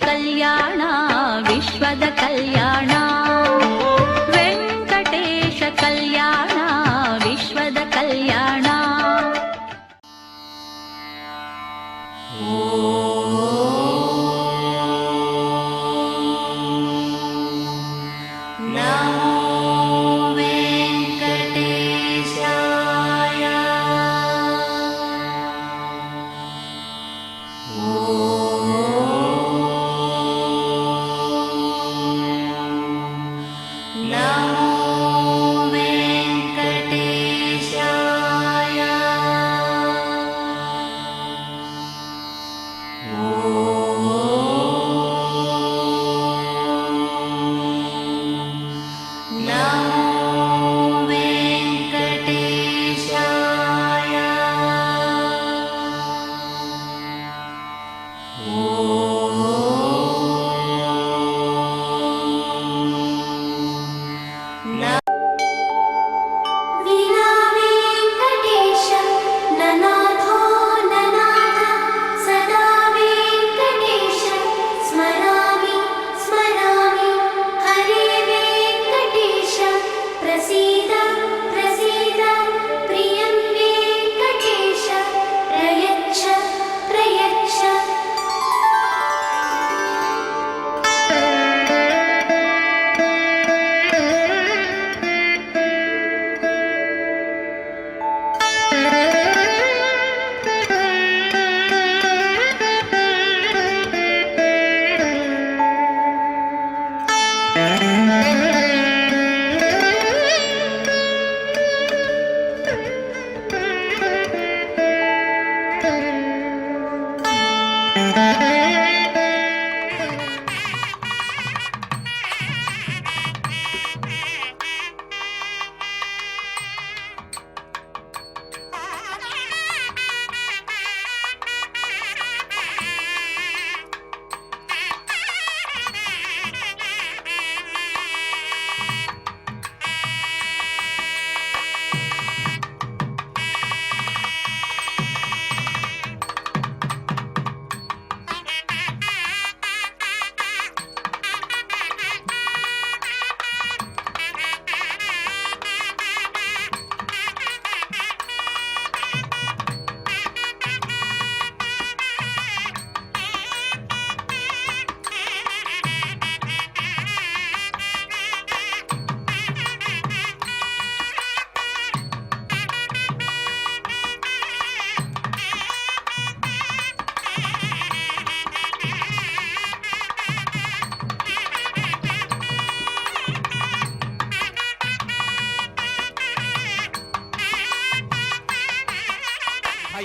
कल्याण विश्वद कल्याण वेंकटेश कल्याण विश्वद कल्याण।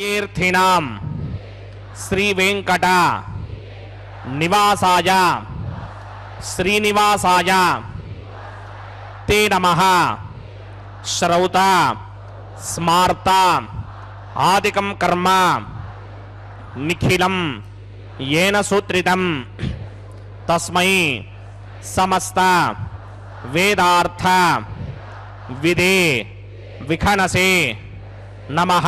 तीर्थीनां श्री वेंकट निवासाय श्रीनिवासाय ते नमः। श्रौता स्मार्ता आदिकं कर्म निखिलं येन सूत्रितं तस्मै समस्त वेदार्थ विदे विखनसे नमः।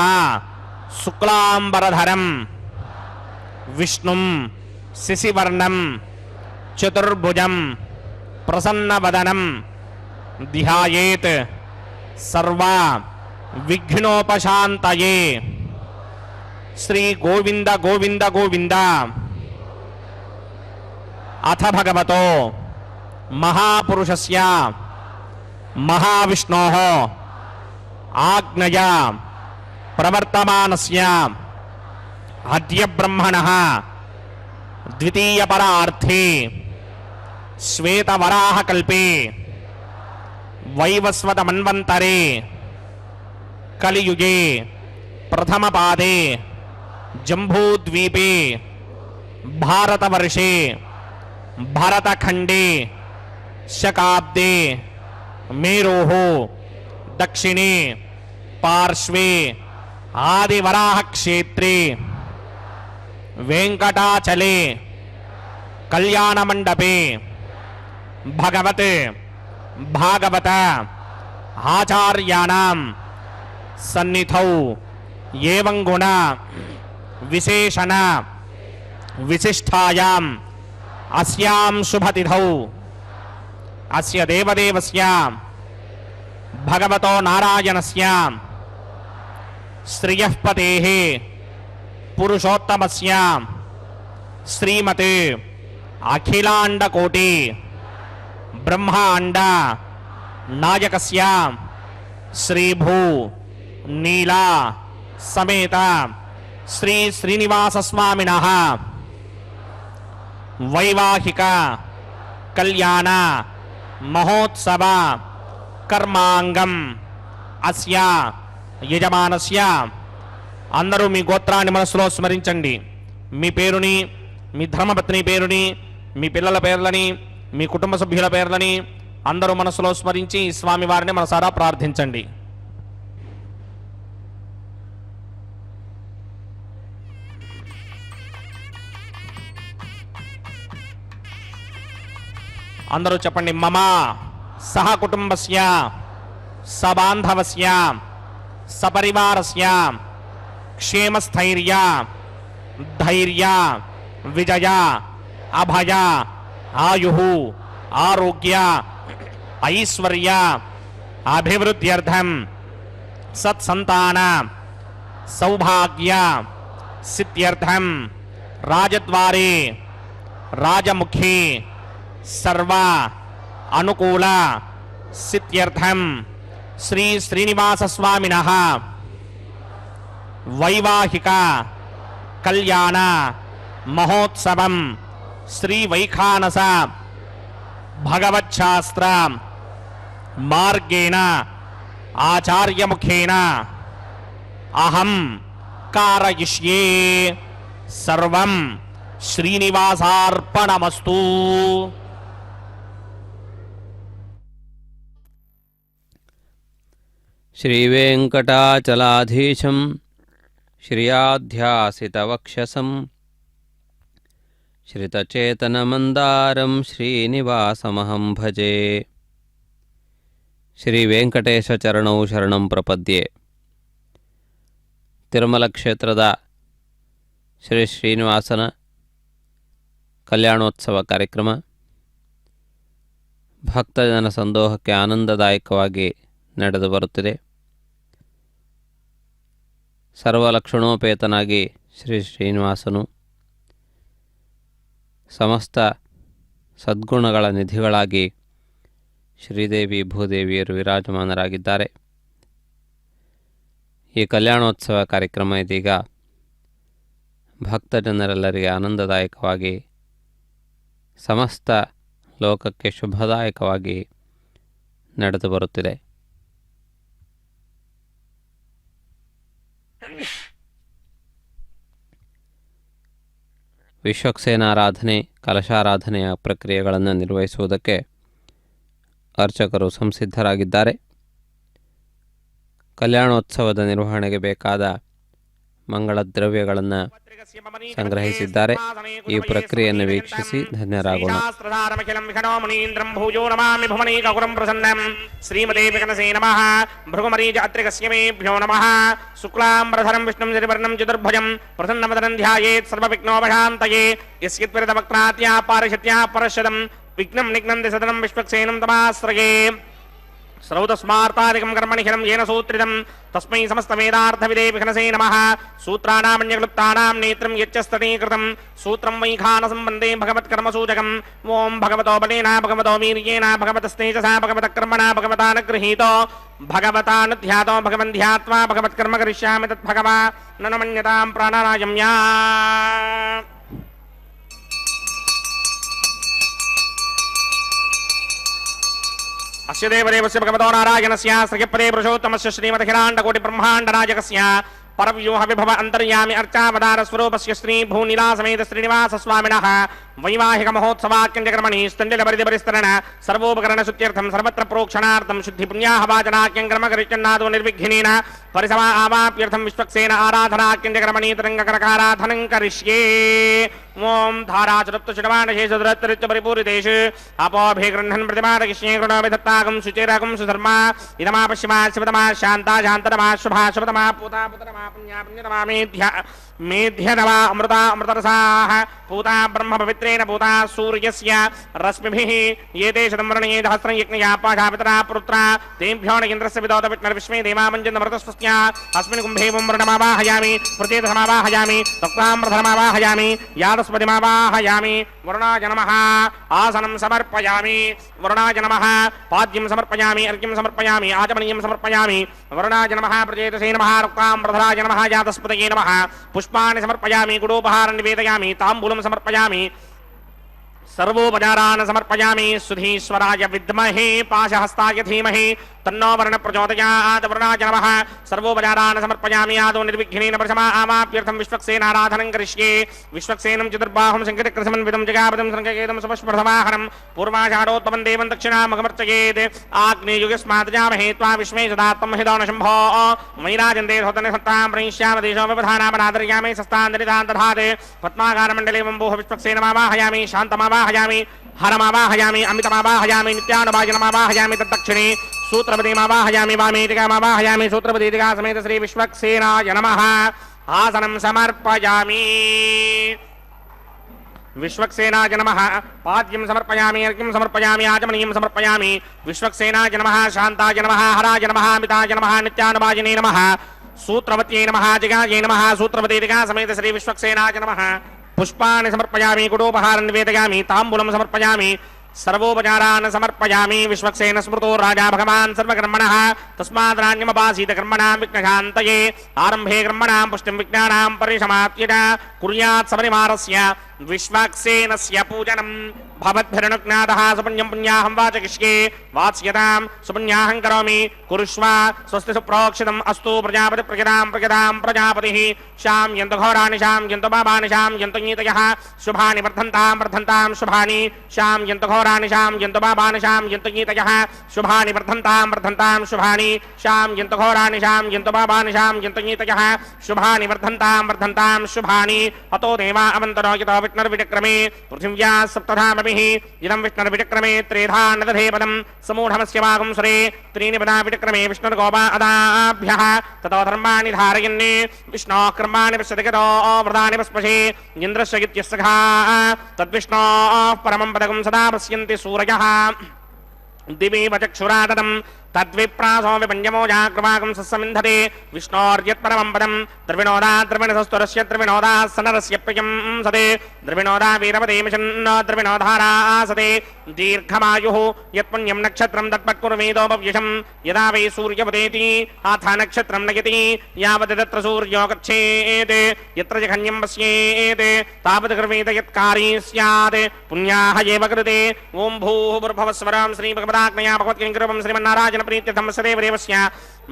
शुक्लांबरधरं विष्णुं शिशिवर्णं चतुर्भुजं प्रसन्नवदनं ध्यायेत् सर्व विघ्नोपशान्तये। श्री गोविंद गोविंद गोविंद। अथ भगवतो महापुरुषस्य महाविष्णोः आज्ञया प्रवर्तमानस्य अद्य ब्रह्मणः द्वितीयपरार्थे श्वेतवराहकल्पे वैवस्वतमन्वन्तरे कलियुगे प्रथमपादे जम्बूद्वीपे भारतवर्षे भरतखण्डे शकाब्दे मेरोः दक्षिणे पार्श्वे आदिवराह क्षेत्रे वेंकटाचले कल्याण मंडपे भगवते भागवत आचार्याणां सन्निधौ एवं गुण विशेषण विशिष्टायां अस्यां शुभतिथौ अस्य देवदेवस्य भगवतो नारायणस्य श्रियः पतेः पुरुषोत्तमस्य श्रीमते अखिलाण्डकोटि ब्रह्माण्ड नायकस्य श्रीभू नीला समेत श्री श्रीनिवास स्वामिनः वैवाहिक कल्याण महोत्सव कर्मांगम अस्य यजमानस्य అందరూ మీ గోత్రాన్ని మనసులో స్మరించండి. మీ పేరుని, మీ ధర్మపత్ని పేరుని, మీ పిల్లల పేర్లని, మీ కుటుంబ సభ్యుల పేర్లని అందరూ మనసులో స్మరించి స్వామి వారిని మనసారా ప్రార్థించండి. అందరూ చెప్పండి. మమ సహ కుటుంబస్య సబాంధవస్య సపరివారస్య క్షేమస్థైర్య ధైర్య విజయ అభయ ఆయు ఆరోగ్య ఐశ్వర్య అభివృద్ధ్యర్థం సత్సంతాన సౌభాగ్య సిద్ధ్యర్థం రాజద్వారే రాజముఖి सर्व अनुकूल सिद्ध्यर्थम श्री श्रीनिवास स्वामिनः वैवाहिक कल्याण महोत्सवं श्री वैखानस भगवच्छास्त्र मार्गेण आचार्य मुखेन अहं कारयिष्ये सर्वं श्रीनिवासार्पणमस्तु. श्रीवेङ्कटाचलाधीशं श्रियाध्यासितवक्षसं श्रितचेतनमन्दारं श्रीनिवासमहं भजे. श्रीवेङ्कटेशचरणौ शरणं प्रपद्ये. तिरुमलक्षेत्ರದ ಶ್ರೀ ಶ್ರೀನಿವಾಸನ ಕಲ್ಯಾಣೋತ್ಸವ ಕಾರ್ಯಕ್ರಮ ಭಕ್ತಜನ ಸಂದೋಹಕ್ಕೆ ಆನಂದದಾಯಕವಾಗಿ ನಡೆದು ಬರುತ್ತಿದೆ. ಸರ್ವಲಕ್ಷಣೋಪೇತನಾಗಿ ಶ್ರೀ ಶ್ರೀನಿವಾಸನು ಸಮಸ್ತ ಸದ್ಗುಣಗಳ ನಿಧಿಗಳಾಗಿ ಶ್ರೀದೇವಿ ಭೂದೇವಿಯರು ವಿರಾಜಮಾನರಾಗಿದ್ದಾರೆ. ಈ ಕಲ್ಯಾಣೋತ್ಸವ ಕಾರ್ಯಕ್ರಮ ಇದೀಗ ಭಕ್ತಜನರೆಲ್ಲರಿಗೆ ಆನಂದದಾಯಕವಾಗಿ ಸಮಸ್ತ ಲೋಕಕ್ಕೆ ಶುಭದಾಯಕವಾಗಿ ನಡೆದು ಬರುತ್ತಿದೆ. ವಿಶ್ವಕ್ಸೇನಾರಾಧನೆ, ಕಲಶಾರಾಧನೆಯ ಪ್ರಕ್ರಿಯೆಗಳನ್ನು ನಿರ್ವಹಿಸುವುದಕ್ಕೆ ಅರ್ಚಕರು ಸಂಸಿದ್ಧರಾಗಿದ್ದಾರೆ. ಕಲ್ಯಾಣೋತ್ಸವದ ನಿರ್ವಹಣೆಗೆ ಬೇಕಾದ ಮಂಗಳ ದ್ರವ್ಯಗಳನ್ನು ಸಂಗ್ರಹಿಸಿದ್ದಾರೆ. ಈ ಪ್ರಕ್ರಿಯೆಯನ್ನು ವೀಕ್ಷಿಸಿ ಧನ್ಯರಾಗೋಣ. ಶ್ರೀಮದೇ ವಿಕನಸೇ ನಮಃ. ಭೃಗುಮರೀಜ ಅತ್ರಿಕಸ್ಯ ಮೇಭ್ಯೋ ನಮಃ. ಶುಕ್ಲಾಂಬರಧರಂ ವಿಷ್ಣುಂ ಚತುರ್ಭುಜಂ ಚತುರ್ಭುಜಂ ಪ್ರಸನ್ನವದನಂ ಧ್ಯಾಯೇತ್ ಸರ್ವವಿಘ್ನೋಪಶಾಂತಯೇ. ಯಸ್ಯತ್ವರಿತವಕ್ತ್ರಾತ್ಯಾ ಪಾರಿಷತ್ಯಾ ಪರಶದಂ ವಿಘ್ನಂ ನಿಘ್ನಂತಿ ಸದನಂ ವಿಶ್ವಕ್ಸೇನಂ ತಮಾಶ್ರಯೇ. श्रौतस्मार्तादिकं कर्मणिहिरं येन सूत्रितं तस्मै समस्तवेदार्थविदे विघ्नसे नमः. सूत्राणामन्यक्लुप्तानां नेत्रं यच्चस्तनीकृतं सूत्रं वैखानसम्बन्धे भगवत्कर्मसूचकम्. ओं भगवतो बलेन भगवतो वीर्येण भगवतस्तेजसा भगवतकर्मणा भगवतानुगृहीतो भगवतानुध्यातो भगवन् ध्यात्वा भगवत्कर्म करिष्यामि तद्भगवा न मन्यतां प्राणानायम्या. अस्य देवदेवस्य भगवतो नारायणस्य श्रीपदे पुरुषोत्तमस्य श्रीमदखिलाण्डकोटि ब्रह्माण्डनायकस्य परव्यूह विभव अन्तर्यामि अर्चावतार स्वरूपस्य श्री भूनिला समेत श्रीनिवास स्वामिनः वैवाहिक महोत्सवाक्यंजकर्मणि स्तण्डिलपरिधिपरिस्तरण सर्वोपकरण शुद्ध्यर्थं सर्वत्र प्रोक्षणार्थं शुद्धि पुण्याहवाचनाक्यंक्रम करिष्यन्नादो निर्विघ्नेन परिसमा आवाप्यर्थं विश्वक्सेन आराधनाक्यंजकर्मणि तरङ्गकरकाराधनं करिष्ये. ओं धाराचरत्वषडवानशेषदुरत्तरित्य परिपूरितेष अपोभिगृह्णन् प्रतिमानकिष्ये कृणोमि दत्तागं सुचेरागं सुधर्मा इदमा पश्चिमा शिवतमा शान्ता शान्ततमा शुभा शुभतमा पूता पुतरमा पुण्या पुण्यतमा मेध्या मेध्यनवा अमृता अमृतरसाः पूता ब्रह्म पवित्रेण पूता सूर्यस्य रश्मिभिः ये ते शतंवर्णये सहस्रं यज्ञया पाशापितरा पुत्रा तेभ्यो न इन्द्रस्य विदोत विष्णुर्विश्वे देवामञ्जन्मृतस्वस्या अस्मिन् कुम्भे वर्णमावाहयामि प्रत्येतसमावाहयामि तक्तामृतमावाहयामि यादस्पतिमावाहयामि वरुणाय नमः आसनं समर्पयामि वरुणाय नमः पाद्यं समर्पयामि अर्घ्यं समर्पयामि आचमनीयं समर्पयामि वरुणाय नमः प्रचेतसे नमः रक्तामृतराय नमः यादस्पतये नमः पुष्पाणि समर्पयामि गुडोपहारं निवेदयामि ताम्बूलं समर्पयामि सर्वोपचारान् समर्पयामि सुधीश्वराय विद्महे पाशहस्ताय धीमहि तन्नो वर्ण प्रचोदयात् वरुणाय नमः सर्वोपचारान् समर्पयामि आदौ निर्विघ्नेन प्रथमा आमाप्यर्थं विश्वक्सेनाराधनं करिष्ये विश्वक्सेनं चतुर्बाहुं शङ्करकृसमन्वितं जगापदं सङ्केतं सुपष्प्रथमाहनं पूर्वाषाढोत्पवं देवं दक्षिणामघमर्चयेत् आग्नेयुगस्मात् जामहे त्वा विश्वे सदात्मं हिदो न शम्भो मयिराजन्ते धोतनिसत्तां प्रयिष्यामि देशो व्यवधानामनादर्यामि सस्तान्दरितान् दधात् पद्माकारमण्डले वम्बोः विश्वक्सेनमावाहयामि शान्तमावाहयामि हरमावाहयामि अमितमावाहयामि नित्यानुभाजनमावाहयामि तद्दक्षिणे सूत्रपतिमावाहयामि वामेतिकामावाहयामि सूत्रपतिका समेत श्री विश्वक्सेनाय नमः आसनं समर्पयामि विश्वक्सेनाय नमः पाद्यं समर्पयामि अर्घ्यं समर्पयामि आचमनीयं समर्पयामि विश्वक्सेनाय नमः शान्ताय नमः हराय नमः अमिताय नमः नित्यानुभाजिने नमः सूत्रवत्यै नमः जिगायै नमः सूत्रपतिका समेत श्री विश्वक्सेनाय नमः पुष्पाणि समर्पयामि गुडोपहारं निवेदयामि ताम्बूलं समर्पयामि सर्वोपचारान् समर्पयामि विश्वक्सेन स्मृतो राजा भगवान् सर्वकर्मणः तस्माद्राण्यमपासीत कर्मणां विघ्नशान्तये आरम्भे कर्मणां पुष्टिं विज्ञानां परिसमाप्य च कुर्यात् सबरिमारस्य विश्वक्सेनस्य पूजनं भवद्भिरनुज्ञातः सुपुण्यं पुण्याहं वाचयिष्ये वात्स्यतां सुपुण्याहं करोमि कुरुष्व स्वस्ति सुप्रोक्षितम् अस्तु प्रजापति प्रजतां प्रजापतिः शां यन्तु घोराणि शां यन्तु पापानि शां यन्तु नीतयः शुभानि वर्धन्तां शुभानि शां यन्तु घोराणि शां यन्तु पापानि शां यन्तु नीतयः शुभानि वर्धन्तां शुभानि शां यन्तु घोराणि शां यन्तु पापानि शां यन्तु नीतयः शुभानि वर्धन्तां शुभानि अतो देवा अवन्तरो यतो विष्णुर्विचक्रमे पृथिव्या सप्तधामभिः इदं विष्णुर्विचक्रमे त्रेधा नदधे पदं समूढमस्य वागं सुरे त्रीणि पदा विचक्रमे विष्णुर्गोपा अदाभ्यः ततो धर्माणि धारयन्ने विष्णोः कर्माणि पश्यति गतो व्रतानि पस्पशे इन्द्रस्य इत्यस्सखा तद्विष्णोः परमं पदकं सदा पश्यन्ति सूरयः दिवीव चक्षुराददं तद्विप्रासो विपञ्जमो जाग्रवाकं सस्समिन्धते विष्णोर्यत्परमं पदं द्रविणोदा द्रविणसस्तुरस्य द्रविणोदा सनरस्य प्रियं सते द्रविणोदा वीरपदे मिषन्न द्रविणोधारासते दीर्घमायुः यत्पुण्यं नक्षत्रं तत्पत्कुर्वेदोपव्यशं यदा वै सूर्यपदेति आथा नक्षत्रं नयति यावत् तत्र सूर्यो गच्छेत् यत्र जघन्यं पश्येत् तावत् कर्मेत यत्कारी स्यात् पुण्याः एव कृते ॐ भूः भुर्भुवस्वरं श्रीभगवदाज्ञया भगवत्किङ्कृपं श्रीमन्नारायण प्रीत्यर्थं सदेवदेवस्य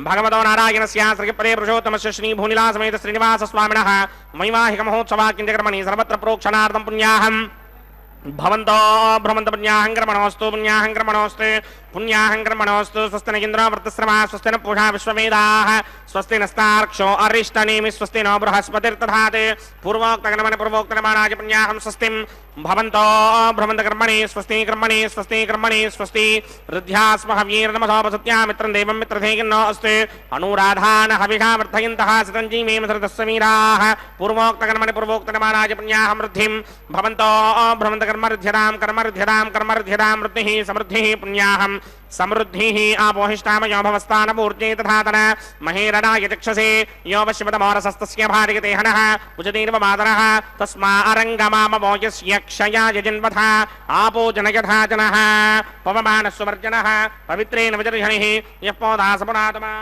भगवतो नारायणस्य श्रीपदे पुरुषोत्तमस्य श्रीभूनिलासमेत श्रीनिवासस्वामिनः महिमाहिकमहोत्सवाकिञ्चकर्मणि सर्वत्र प्रोक्षणार्थं पुण्याहं भवन्तो भ्रमन्त पुण्याहं कर्मणोऽस्तु पुण्याहं कर्मणोऽस्तु स्वस्ति न इन्द्रो वृत्तश्रवा स्वस्ति न पूषा विश्ववेदाः स्वस्ति नस्तार्क्ष्यो अरिष्टनेमि स्वस्ति नो बृहस्पतिर्दधात् पूर्वोक्तकर्मणि पुण्याहं स्वस्तिं भवन्तो भ्रमन्त कर्मणि स्वस्ति ऋद्ध्यास्महवीर्नमसोपसत्या मित्रं देवं मित्रधेयन्नो अस्तु अनुराधान हविषा वर्धयन्तः सितञ्जीवेम सृतस्समीराः पूर्वोक्तकर्मणि पुण्याहं वृद्धिं भवन्तो भ्रमन्त कर्मऋध्यतां वृद्धिः समृद्धिः पुण्याहं समृद्धिः आपोहिष्टामयो भवस्तानपूर्जे तथातन महेरणाय चक्षसे यो वश्यपदमोरसस्तस्य भार्यते हनः उजतीर्वमातरः तस्मा अरङ्गमामवोयस्य क्षयाय जन्वथा आपो जनयथा जनः पवमानस्ववर्जनः पवित्रेण विजर्षणिः यः पोदासपुनात्मा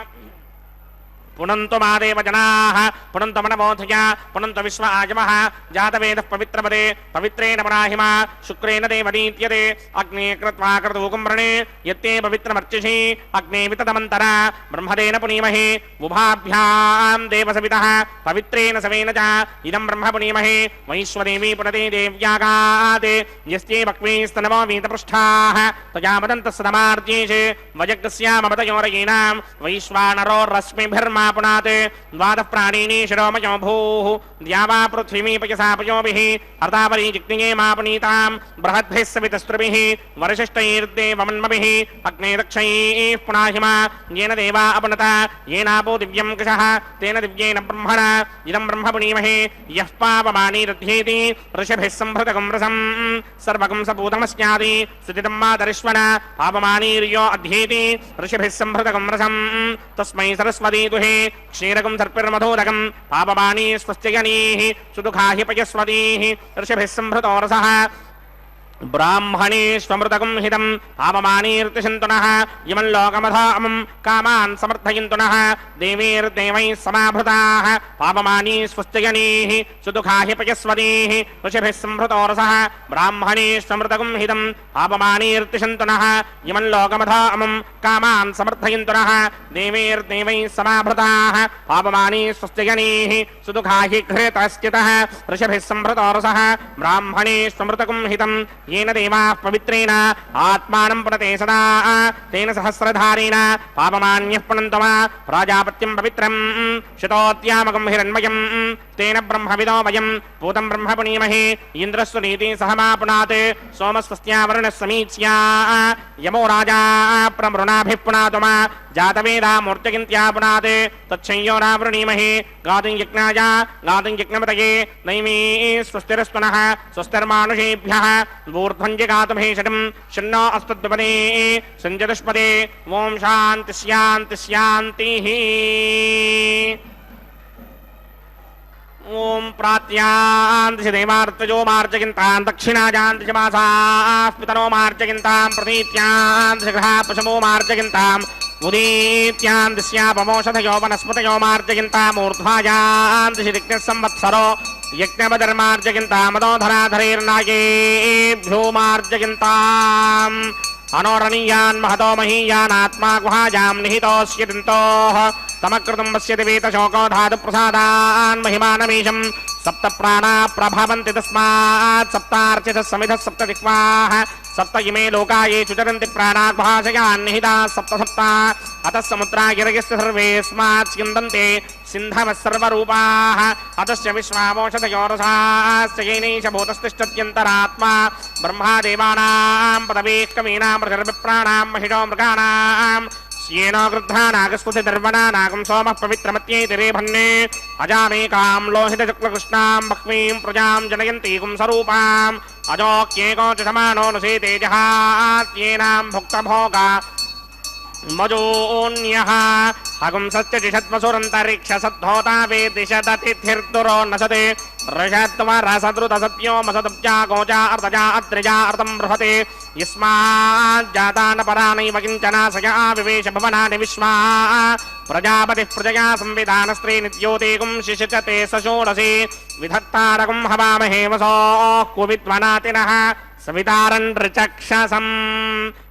पुनन्तो मादेव जनाः पुनन्तो मनबोधया पुनन्तो विश्व आजमः जातवेदः पवित्रपदे पवित्रेण पराहिमा शुक्रेण देवदीत्यते अग्ने कृत्वा क्रतूकुम्भ्रणे यत्ते पवित्रमर्चिषि अग्ने विततमन्तरा ब्रह्मदेन पुनीमहे उभाभ्यां देवसवितः पवित्रेण सवेन च इदं ब्रह्म पुनीमहे वैश्वदेवी पुनते देव्यागात् यस्ये भक्मीस्तनवो वीतपृष्ठाः तजावदन्तः सदमार्जेषे वयग्स्यामवतयोरयीनां वैश्वानरो रश्मिभिर्मा पुनात् द्वादः प्राणीनि शिरोमयो भूः द्यावा पृथ्वीमीपयसापयोभिः अर्तावरी जिग्नियेमापनीताम् बृहद्भिः सवितस्त्रिभिः वरशिष्टैर्देवमन्मभिः अग्ने दक्षैः पुनाहिमा येन देवा अपनता येनापो दिव्यं कृशः तेन दिव्येन ब्रह्मणा इदं ब्रह्म पुनीमहे यः पावमानी दध्येति ऋषिभिः सम्भृतकं रसम् सर्वकं सपूतमस्यादि सुदितं मातरिष्वण पावमानीर्यो अध्येति ऋषिभिः सम्भृतकं रसम् तस्मै सरस्वती दुहे क्षीरकं सर्पिर्मधोदकं पावमानी स्वस्त्यगणीः सुदुःखा हि पयस्वतीः ऋषिभिः सम्भृतो रसः ब्राह्मणेष्वमृतकं हितं पावमानीर्तिशन्तुनः इमं लोकमधामं कामान् समर्थयन्तुनः देवीर्देवैः समाभृताः पावमानी स्वस्त्यगणीः सुदुःखा हि पयस्वतीः ऋषिभिः सम्भृतो रसः ब्राह्मणेष्वमृतकं हितं पावमानीर्तिशन्तुनः इमं लोकमधामं कामान् समर्थयन्तुनः देवीर्देवैः समाभृताः पावमानी स्वस्त्यगणीः सुदुःखा हि घृतस्थितः ऋषिभिः सम्भृतो रसः ब्राह्मणेष्वमृतकं हितं येन देवाः पवित्रेण आत्मानं पुनते सदा तेन सहस्रधारेण पापमान्यः पुनन्तो वा प्राजापत्यं पवित्रं शतोत्यामकं हिरण्मयं तेन ब्रह्मविदो वयं पूतं ब्रह्म पुनीमहे इन्द्रस्य नीति सहमापुनात् सोमस्वस्त्या वरुणः समीच्या यमो राजा प्रमृणाभिः पुनातु मा जातवेदा मूर्तिकिन्त्या पुनात् तच्छंयोरावृणीमहे गातुं यज्ञाय गातुं यज्ञपतये नैमे स्वस्तिरस्तुनः स्वस्तिर्मानुषेभ्यः ऊर्ध्वञ्जगातुभेषटं शन्नो अस्मद्विपदे सञ्जदुष्पदे ॐ शान्ति शान्ति शान्तिः ॐ प्रात्यान्तिश देवार्तजो मार्जयन्तां दक्षिणाजान्तिश मासाः पितरो मार्जयन्तां प्रतीत्यान्तिश गृहा पशवो मार्जयन्ताम् उदीत्यान्तिस्यापमोषधयो वनस्पतयो मार्जयन्तामूर्ध्वायान्तिश दिग्नः संवत्सरो यज्ञवधर्मार्जयन्तामदोधराधरेर्नागेभ्यो मार्जयन्ताम् अनोरणीयान् महतो महीयानात्मा गुहायां निहितोऽस्य दिन्तोः तमकृतं पश्यति वेतशोको धातुप्रसादान् महिमानमीशं सप्त प्राणा प्रभवन्ति तस्मात् सप्तार्चितः समिधः सप्त दिक्पाः सप्त इमे लोका ये चुचरन्ति प्राणात् गुहाशयान् निहिताः सप्त सप्ता अतः समुद्रा गिरगिश्च सर्वेऽस्मात् स्यन्दन्ते सिन्धवः सर्वरूपाः अतश्च विश्वामोषधयो रसाश्च येनैष भूतस्तिष्ठत्यन्तरात्मा ब्रह्मा देवानां पदवीः कवीनां प्रजर्विप्राणां महिषो मृगाणां येनो गृद्धा नागस्पुति दर्वणा नागं सोमः पवित्रमत्येति रेभन्ने अजामेकां लोहितशुक्लकृष्णां भक्मीं प्रजां जनयन्तीकुं स्वरूपाम् अजोक्येको च समानो नुषे तेजहात्येनां भुक्तभोगा मजोऽन्यः हगुंसश्च जिषद्वसुरन्तरिक्ष सद्धोता वेदिशदतिथिर्दुरो नशते ऋषद्वरसद्रुतसत्यो मसदब्जा गोजा अर्धजा अत्रिजा अर्धं बृहते यस्माज्जाता न परा नैव किञ्चना सया विवेश भवनानि विश्वा प्रजापतिः प्रजया संविधानस्त्री नित्योतेकुं शिशिचते सषोडशे विधत्तारकं हवामहे वसोः कुविद्वनातिनः सवितारन् ऋचक्षसं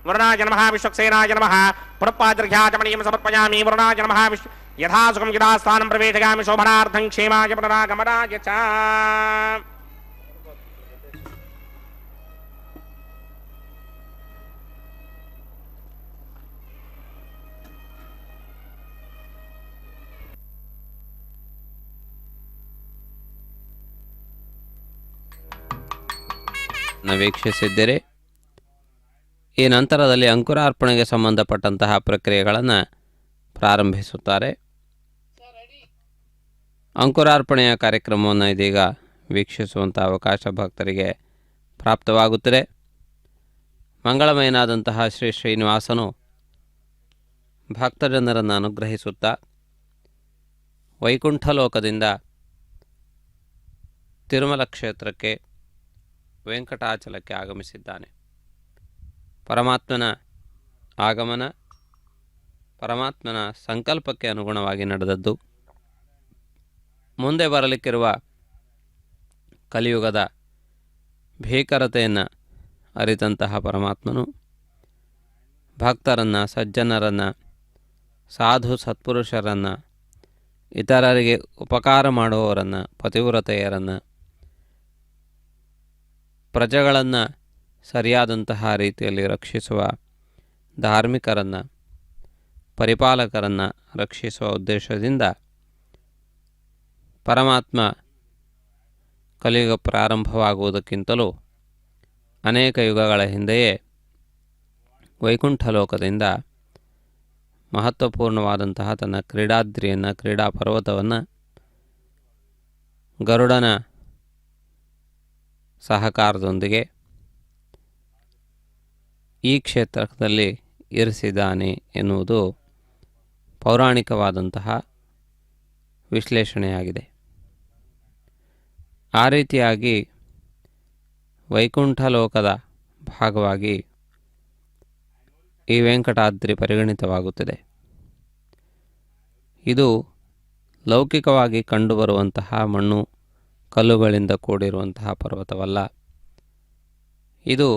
वरुणाय नमः विश्वक्सेनाय नमः पुरपाद्रघ्याचमणीं समर्पयामि वरुणाय नमः यथा सुखं यदा स्थानं प्रवेशयामि शोभनार्थं क्षेमाय पुनरागमनाय च ವೀಕ್ಷಿಸಿದ್ದೀರಿ. ಈ ನಂತರದಲ್ಲಿ ಅಂಕುರಾರ್ಪಣೆಗೆ ಸಂಬಂಧಪಟ್ಟಂತಹ ಪ್ರಕ್ರಿಯೆಗಳನ್ನು ಪ್ರಾರಂಭಿಸುತ್ತಾರೆ. ಅಂಕುರಾರ್ಪಣೆಯ ಕಾರ್ಯಕ್ರಮವನ್ನು ಇದೀಗ ವೀಕ್ಷಿಸುವಂಥ ಅವಕಾಶ ಭಕ್ತರಿಗೆ ಪ್ರಾಪ್ತವಾಗುತ್ತದೆ. ಮಂಗಳಮಯನಾದಂತಹ ಶ್ರೀ ಶ್ರೀನಿವಾಸನು ಭಕ್ತಜನರನ್ನು ಅನುಗ್ರಹಿಸುತ್ತಾ ವೈಕುಂಠಲೋಕದಿಂದ ತಿರುಮಲ ಕ್ಷೇತ್ರಕ್ಕೆ ವೆಂಕಟಾಚಲಕ್ಕೆ ಆಗಮಿಸಿದ್ದಾನೆ. ಪರಮಾತ್ಮನ ಆಗಮನ ಪರಮಾತ್ಮನ ಸಂಕಲ್ಪಕ್ಕೆ ಅನುಗುಣವಾಗಿ ನಡೆದದ್ದು. ಮುಂದೆ ಬರಲಿಕ್ಕಿರುವ ಕಲಿಯುಗದ ಭೀಕರತೆಯನ್ನು ಅರಿತಂತಹ ಪರಮಾತ್ಮನು ಭಕ್ತರನ್ನು, ಸಜ್ಜನರನ್ನು, ಸಾಧು ಸತ್ಪುರುಷರನ್ನು, ಇತರರಿಗೆ ಉಪಕಾರ ಮಾಡುವವರನ್ನು, ಪತಿವ್ರತೆಯರನ್ನು, ಪ್ರಜೆಗಳನ್ನು ಸರಿಯಾದಂತಹ ರೀತಿಯಲ್ಲಿ ರಕ್ಷಿಸುವ ಧಾರ್ಮಿಕರನ್ನು, ಪರಿಪಾಲಕರನ್ನು ರಕ್ಷಿಸುವ ಉದ್ದೇಶದಿಂದ ಪರಮಾತ್ಮ ಕಲಿಯುಗ ಪ್ರಾರಂಭವಾಗುವುದಕ್ಕಿಂತಲೂ ಅನೇಕ ಯುಗಗಳ ಹಿಂದೆಯೇ ವೈಕುಂಠ ಲೋಕದಿಂದ ಮಹತ್ವಪೂರ್ಣವಾದಂತಹ ತನ್ನ ಕ್ರೀಡಾದ್ರಿಯನ್ನು, ಕ್ರೀಡಾ ಪರ್ವತವನ್ನು ಗರುಡನ ಸಹಕಾರದೊಂದಿಗೆ ಈ ಕ್ಷೇತ್ರದಲ್ಲಿ ಇರಿಸಿದ್ದಾನೆ ಎನ್ನುವುದು ಪೌರಾಣಿಕವಾದಂತಹ ವಿಶ್ಲೇಷಣೆಯಾಗಿದೆ. ಆ ರೀತಿಯಾಗಿ ವೈಕುಂಠ ಲೋಕದ ಭಾಗವಾಗಿ ಈ ವೆಂಕಟಾದ್ರಿ ಪರಿಗಣಿತವಾಗುತ್ತದೆ. ಇದು ಲೌಕಿಕವಾಗಿ ಕಂಡುಬರುವಂತಹ ಮಣ್ಣು ಕಲ್ಲುಗಳಿಂದ ಕೂಡಿರುವಂತಹ ಪರ್ವತವಲ್ಲ. ಇದು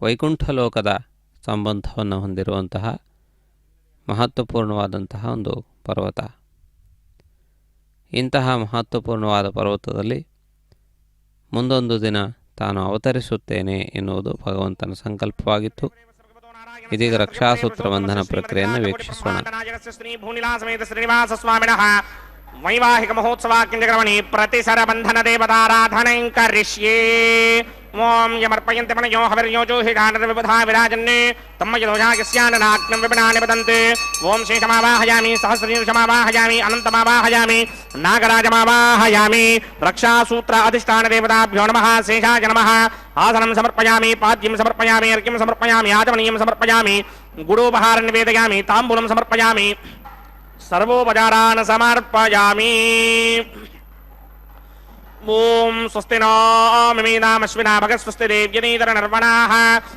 ವೈಕುಂಠ ಲೋಕದ ಸಂಬಂಧವನ್ನು ಹೊಂದಿರುವಂತಹ ಮಹತ್ವಪೂರ್ಣವಾದಂತಹ ಒಂದು ಪರ್ವತ. ಇಂತಹ ಮಹತ್ವಪೂರ್ಣವಾದ ಪರ್ವತದಲ್ಲಿ ಮುಂದೊಂದು ದಿನ ತಾನು ಅವತರಿಸುತ್ತೇನೆ ಎನ್ನುವುದು ಭಗವಂತನ ಸಂಕಲ್ಪವಾಗಿತ್ತು. ಇದೀಗ ರಕ್ಷಾಸೂತ್ರ ಬಂಧನ ಪ್ರಕ್ರಿಯೆಯನ್ನು ವೀಕ್ಷಿಸೋಣ. ವೈವಾಹಿಕ ಮಹೋತ್ಸವಾಕ್ಯಂಜಗ್ರಮಣಿ ಪ್ರತಿಸರ ಬಂಧನ ದೇವತಾರಾಧನಂ ಕರಿಷ್ಯೇ. ಓಂ ಯಮರ್ಪಯಂತೆ ಮನಯೋ ಹವಿರ್ಯೋಜೋ ಹಿಡಾನರ ವಿಬುಧಾ ವಿರಾಜನ್ನೇ ತಮ್ಮ ಯದೋಜಾಗಸ್ಯಾನನಾಗ್ನಂ ವಿಪಿನಾನಿ ವದಂತೆ. ಓಂ ಶೇಷಮಾವಾಹಯಾಮಿ, ಸಹಸ್ರೀರ್ಷಮಾವಾಹಯಾಮಿ, ಅನಂತಮಾವಾಹಯಾಮಿ, ನಾಗರಾಜಮಾವಾಹಯಾಮಿ. ರಕ್ಷಾಸೂತ್ರ ಅಧಿಷ್ಠಾನ ದೇವತಾಭ್ಯೋ ನಮಃ. ಶೇಷಾಯ ನಮಃ. ಆಸನಂ ಸಮರ್ಪಯಾಮಿ, ಪಾದ್ಯಂ ಸಮರ್ಪಯಾಮಿ, ಅರ್ಘ್ಯಂ ಸಮರ್ಪಯಾಮಿ, ಆಚಮನೀಯಂ ಸಮರ್ಪಯಾಮಿ, ಗುಡೋಪಹಾರಂ ನಿವೇದಯಾಮಿ, ತಾಂಬೂಲಂ ಸಮರ್ಪಯಾಮಿ, ಸರ್ವೋಪಚಾರಾನ್ ಸಮರ್ಪಯಾಮಿ. ಓಂ ಸ್ವಸ್ತಿ ನೋ ಮಿಮೀನಾಮಶ್ವಿನಾ ಭಗತ್ ಸ್ವಸ್ತಿ ದೇವ್ಯನೀತರ ನರ್ವಣಾಃ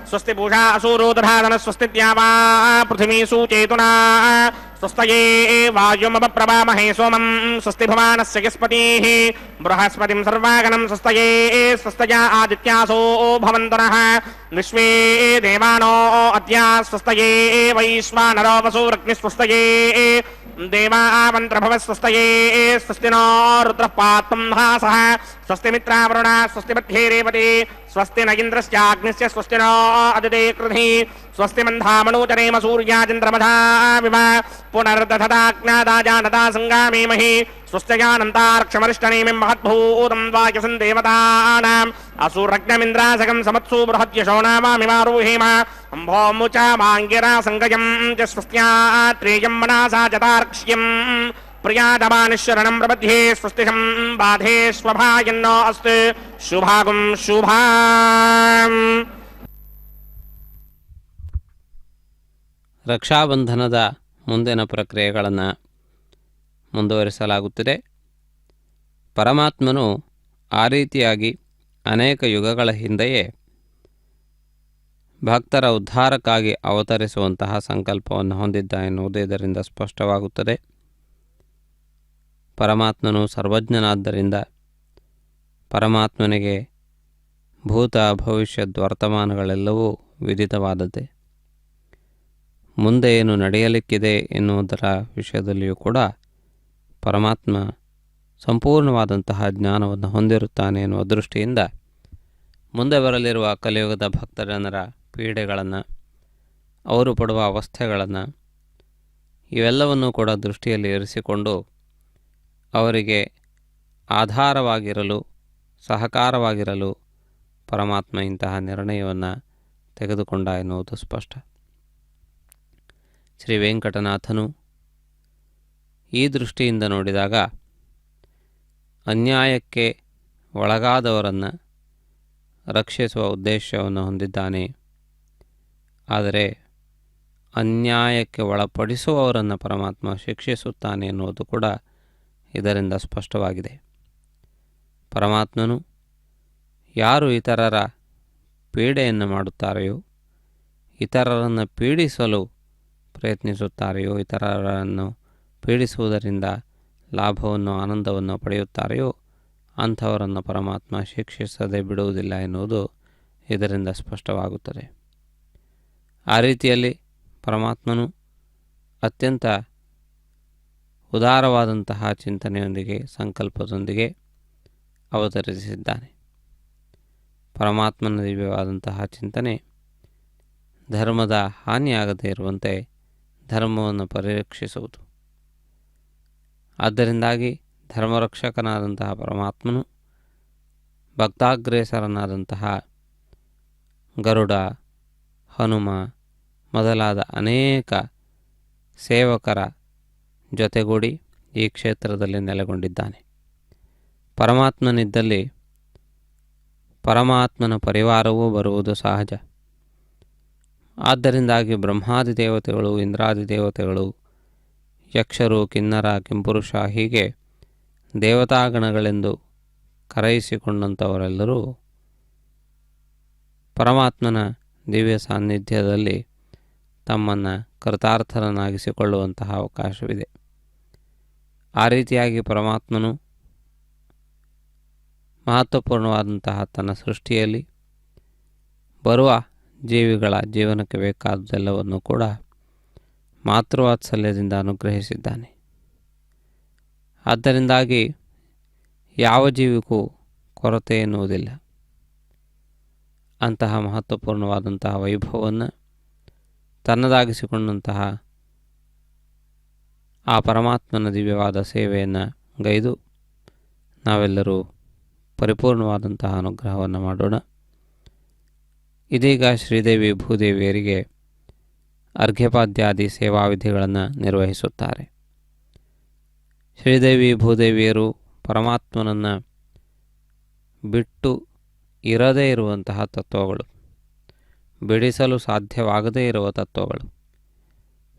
ಸ್ವಸ್ತಿ ಪೂಷಾ ಅಸೂರೋ ದಧಾತನ ಸ್ವಸ್ತಿ ದ್ಯಾವಾ ಪೃಥಿವೀ ಸೂಚೇತುನಾ ಸ್ವಸ್ತಯೇ ವಾಯುಮಪ್ರಭಾಮಹೇ ಸೋಮಂ ಸ್ವಸ್ತಿ ಭವಾನಸ್ಯ ಯಸ್ಪತಿಃ ಬೃಹಸ್ಪತಿಂ ಸರ್ವಾಗಣಂ ಸ್ವಸ್ತಯೇ ಸ್ವಸ್ತಯಾ ಆದಿತ್ಯಾಸೋ ಭವಂತನಃ ವಿಶ್ವೇ ದೇವಾನೋ ಅದ್ಯಾ ಸ್ವಸ್ತಯೇ ವೈಶ್ವಾನರೋ ವಸೂರಗ್ನಿಃ ಸ್ವಸ್ತಯೇ ದೇವಾಮಂತ್ರಭವ ಸ್ವಸ್ತಯೇ ಸ್ವಸ್ತಿ ನೋ ರುದ್ರಃ ಪಾತ್ವಂ ಹಾಸಃ ಸ್ವಸ್ತಿ ಮಿತ್ರಾವರುಣ ಸ್ವಸ್ತಿ ಮಧ್ಯೇ ರೇವತಿ ಸ್ವಸ್ತಿ ನ ಇಂದ್ರಶ್ಚಾಗ್ನಿಶ್ಚ ಸ್ವಸ್ತಿ ನೋ ಅದಿತೆ ಕೃಧಿ ಸ್ವಸ್ತಿ ಮಂಧಾಮಣೋಚರೇಮ ಸೂರ್ಯಾಚಂದ್ರಮಧಾವಿವ ಪುನರ್ದಧದಾಜ್ಞಾದಾಜಾನತಾ ಸಂಗಾಮೇಮಹಿ ಸ್ವಸ್ತ್ಯಜಾನಂತಾರ್ಕ್ಷಮರಿಷ್ಟನೇಮಿಂ ಮಹದ್ಭೂತಂ ವಾಕ್ಯಸಂ ದೇವತಾನಾಂ ಅಸೂರಗ್ನಮಿಂದ್ರಾಸಗಂ ಸಮತ್ಸು ಬೃಹದ್ಯಶೋ ನಾಮಾಮಿಮಾರೋಹೇಮ ಅಂಭೋಮುಚ ಮಾಂಗಿರಾ ಸಂಗಯಂ ಚ ಸ್ವಸ್ತ್ಯಾತ್ರೇಯಂ ಮನಾಸಾ ಚತಾರ್ಕ್ಷ್ಯಂ ಪ್ರಿಯಾದಮಾನಿಶರಣಂ ಪ್ರಬಧ್ಯೆ ಸ್ವಸ್ತಿಹಂ ಬಾಧೆ ಸ್ವಭಾಯನ್ನೋ ಅಸ್ತು ಶುಭಾಗುಂ ಶುಭಾಂ. ರಕ್ಷಾಬಂಧನದ ಮುಂದಿನ ಪ್ರಕ್ರಿಯೆಗಳನ್ನು ಮುಂದುವರಿಸಲಾಗುತ್ತಿದೆ. ಪರಮಾತ್ಮನು ಆ ರೀತಿಯಾಗಿ ಅನೇಕ ಯುಗಗಳ ಹಿಂದೆಯೇ ಭಕ್ತರ ಉದ್ಧಾರಕ್ಕಾಗಿ ಅವತರಿಸುವಂತಹ ಸಂಕಲ್ಪವನ್ನು ಹೊಂದಿದ್ದ ಎನ್ನುವುದು ಇದರಿಂದ ಸ್ಪಷ್ಟವಾಗುತ್ತದೆ. ಪರಮಾತ್ಮನು ಸರ್ವಜ್ಞನಾದ್ದರಿಂದ ಪರಮಾತ್ಮನಿಗೆ ಭೂತ ಭವಿಷ್ಯದ್ ವರ್ತಮಾನಗಳೆಲ್ಲವೂ ವಿದಿತವಾದದ್ದೇ. ಮುಂದೆ ಏನು ನಡೆಯಲಿಕ್ಕಿದೆ ಎನ್ನುವುದರ ವಿಷಯದಲ್ಲಿಯೂ ಕೂಡ ಪರಮಾತ್ಮ ಸಂಪೂರ್ಣವಾದಂತಹ ಜ್ಞಾನವನ್ನು ಹೊಂದಿರುತ್ತಾನೆ ಎನ್ನುವ ದೃಷ್ಟಿಯಿಂದ ಮುಂದೆ ಬರಲಿರುವ ಕಲಿಯುಗದ ಭಕ್ತಜನರ ಪೀಡೆಗಳನ್ನು, ಅವರು ಪಡುವ ಅವಸ್ಥೆಗಳನ್ನು ಇವೆಲ್ಲವನ್ನೂ ಕೂಡ ದೃಷ್ಟಿಯಲ್ಲಿ ಇರಿಸಿಕೊಂಡು ಅವರಿಗೆ ಆಧಾರವಾಗಿರಲು, ಸಹಕಾರವಾಗಿರಲು ಪರಮಾತ್ಮ ಇಂತಹ ನಿರ್ಣಯವನ್ನು ತೆಗೆದುಕೊಂಡ ಎನ್ನುವುದು ಸ್ಪಷ್ಟ. ಶ್ರೀ ವೆಂಕಟನಾಥನು ಈ ದೃಷ್ಟಿಯಿಂದ ನೋಡಿದಾಗ ಅನ್ಯಾಯಕ್ಕೆ ಒಳಗಾದವರನ್ನು ರಕ್ಷಿಸುವ ಉದ್ದೇಶವನ್ನು ಹೊಂದಿದ್ದಾನೆ. ಆದರೆ ಅನ್ಯಾಯಕ್ಕೆ ಒಳಪಡಿಸುವವರನ್ನು ಪರಮಾತ್ಮ ಶಿಕ್ಷಿಸುತ್ತಾನೆ ಎನ್ನುವುದು ಕೂಡ ಇದರಿಂದ ಸ್ಪಷ್ಟವಾಗಿದೆ. ಪರಮಾತ್ಮನು ಯಾರು ಇತರರ ಪೀಡೆಯನ್ನು ಮಾಡುತ್ತಾರೆಯೋ, ಇತರರನ್ನು ಪೀಡಿಸಲು ಪ್ರಯತ್ನಿಸುತ್ತಾರೆಯೋ, ಇತರರನ್ನು ಪೀಡಿಸುವುದರಿಂದ ಲಾಭವನ್ನು, ಆನಂದವನ್ನು ಪಡೆಯುತ್ತಾರೆಯೋ ಅಂಥವರನ್ನು ಪರಮಾತ್ಮ ಶಿಕ್ಷಿಸದೆ ಬಿಡುವುದಿಲ್ಲ ಎನ್ನುವುದು ಇದರಿಂದ ಸ್ಪಷ್ಟವಾಗುತ್ತದೆ. ಆ ರೀತಿಯಲ್ಲಿ ಪರಮಾತ್ಮನು ಅತ್ಯಂತ ಉದಾರವಾದಂತಹ ಚಿಂತನೆಯೊಂದಿಗೆ, ಸಂಕಲ್ಪದೊಂದಿಗೆ ಅವತರಿಸಿದ್ದಾನೆ. ಪರಮಾತ್ಮನ ದಿವ್ಯವಾದಂತಹ ಚಿಂತನೆ ಧರ್ಮದ ಹಾನಿಯಾಗದೇ ಇರುವಂತೆ ಧರ್ಮವನ್ನು ಪರಿರಕ್ಷಿಸುವುದು. ಆದ್ದರಿಂದಾಗಿ ಧರ್ಮರಕ್ಷಕನಾದಂತಹ ಪರಮಾತ್ಮನು ಭಕ್ತಾಗ್ರೇಸರನಾದಂತಹ ಗರುಡ, ಹನುಮ ಮೊದಲಾದ ಅನೇಕ ಸೇವಕರ ಜೊತೆಗೂಡಿ ಈ ಕ್ಷೇತ್ರದಲ್ಲಿ ನೆಲೆಗೊಂಡಿದ್ದಾನೆ. ಪರಮಾತ್ಮನಿದ್ದಲ್ಲಿ ಪರಮಾತ್ಮನ ಪರಿವಾರವೂ ಬರುವುದು ಸಹಜ. ಆದ್ದರಿಂದಾಗಿ ಬ್ರಹ್ಮಾದಿ ದೇವತೆಗಳು, ಇಂದ್ರಾದಿ ದೇವತೆಗಳು, ಯಕ್ಷರು, ಕಿನ್ನರ, ಕಿಂಪುರುಷ ಹೀಗೆ ದೇವತಾಗಣಗಳೆಂದು ಕರೆಯಿಸಿಕೊಂಡಂಥವರೆಲ್ಲರೂ ಪರಮಾತ್ಮನ ದಿವ್ಯ ಸಾನ್ನಿಧ್ಯದಲ್ಲಿ ತಮ್ಮನ್ನು ಕೃತಾರ್ಥರನ್ನಾಗಿಸಿಕೊಳ್ಳುವಂತಹ ಅವಕಾಶವಿದೆ. ಆ ರೀತಿಯಾಗಿ ಪರಮಾತ್ಮನು ಮಹತ್ವಪೂರ್ಣವಾದಂತಹ ತನ್ನ ಸೃಷ್ಟಿಯಲ್ಲಿ ಬರುವ ಜೀವಿಗಳ ಜೀವನಕ್ಕೆ ಬೇಕಾದೆಲ್ಲವನ್ನು ಕೂಡ ಮಾತೃವಾತ್ಸಲ್ಯದಿಂದ ಅನುಗ್ರಹಿಸಿದ್ದಾನೆ. ಆದ್ದರಿಂದಾಗಿ ಯಾವ ಜೀವಿಗೂ ಕೊರತೆ ಎನ್ನುವುದಿಲ್ಲ. ಅಂತಹ ಮಹತ್ವಪೂರ್ಣವಾದಂತಹ ವೈಭವವನ್ನು ತನ್ನದಾಗಿಸಿಕೊಂಡಂತಹ ಆ ಪರಮಾತ್ಮನ ದಿವ್ಯವಾದ ಸೇವೆಯನ್ನು ಗೈದು ನಾವೆಲ್ಲರೂ ಪರಿಪೂರ್ಣವಾದಂತಹ ಅನುಗ್ರಹವನ್ನು ಮಾಡೋಣ. ಇದೀಗ ಶ್ರೀದೇವಿ ಭೂದೇವಿಯರಿಗೆ ಅರ್ಘ್ಯಪಾದ್ಯಾದಿ ಸೇವಾವಿಧಿಗಳನ್ನು ನಿರ್ವಹಿಸುತ್ತಾರೆ. ಶ್ರೀದೇವಿ ಭೂದೇವಿಯರು ಪರಮಾತ್ಮನನ್ನು ಬಿಟ್ಟು ಇರದೇ ಇರುವಂತಹ ತತ್ವಗಳು, ಬಿಡಿಸಲು ಸಾಧ್ಯವಾಗದೇ ಇರುವ ತತ್ವಗಳು.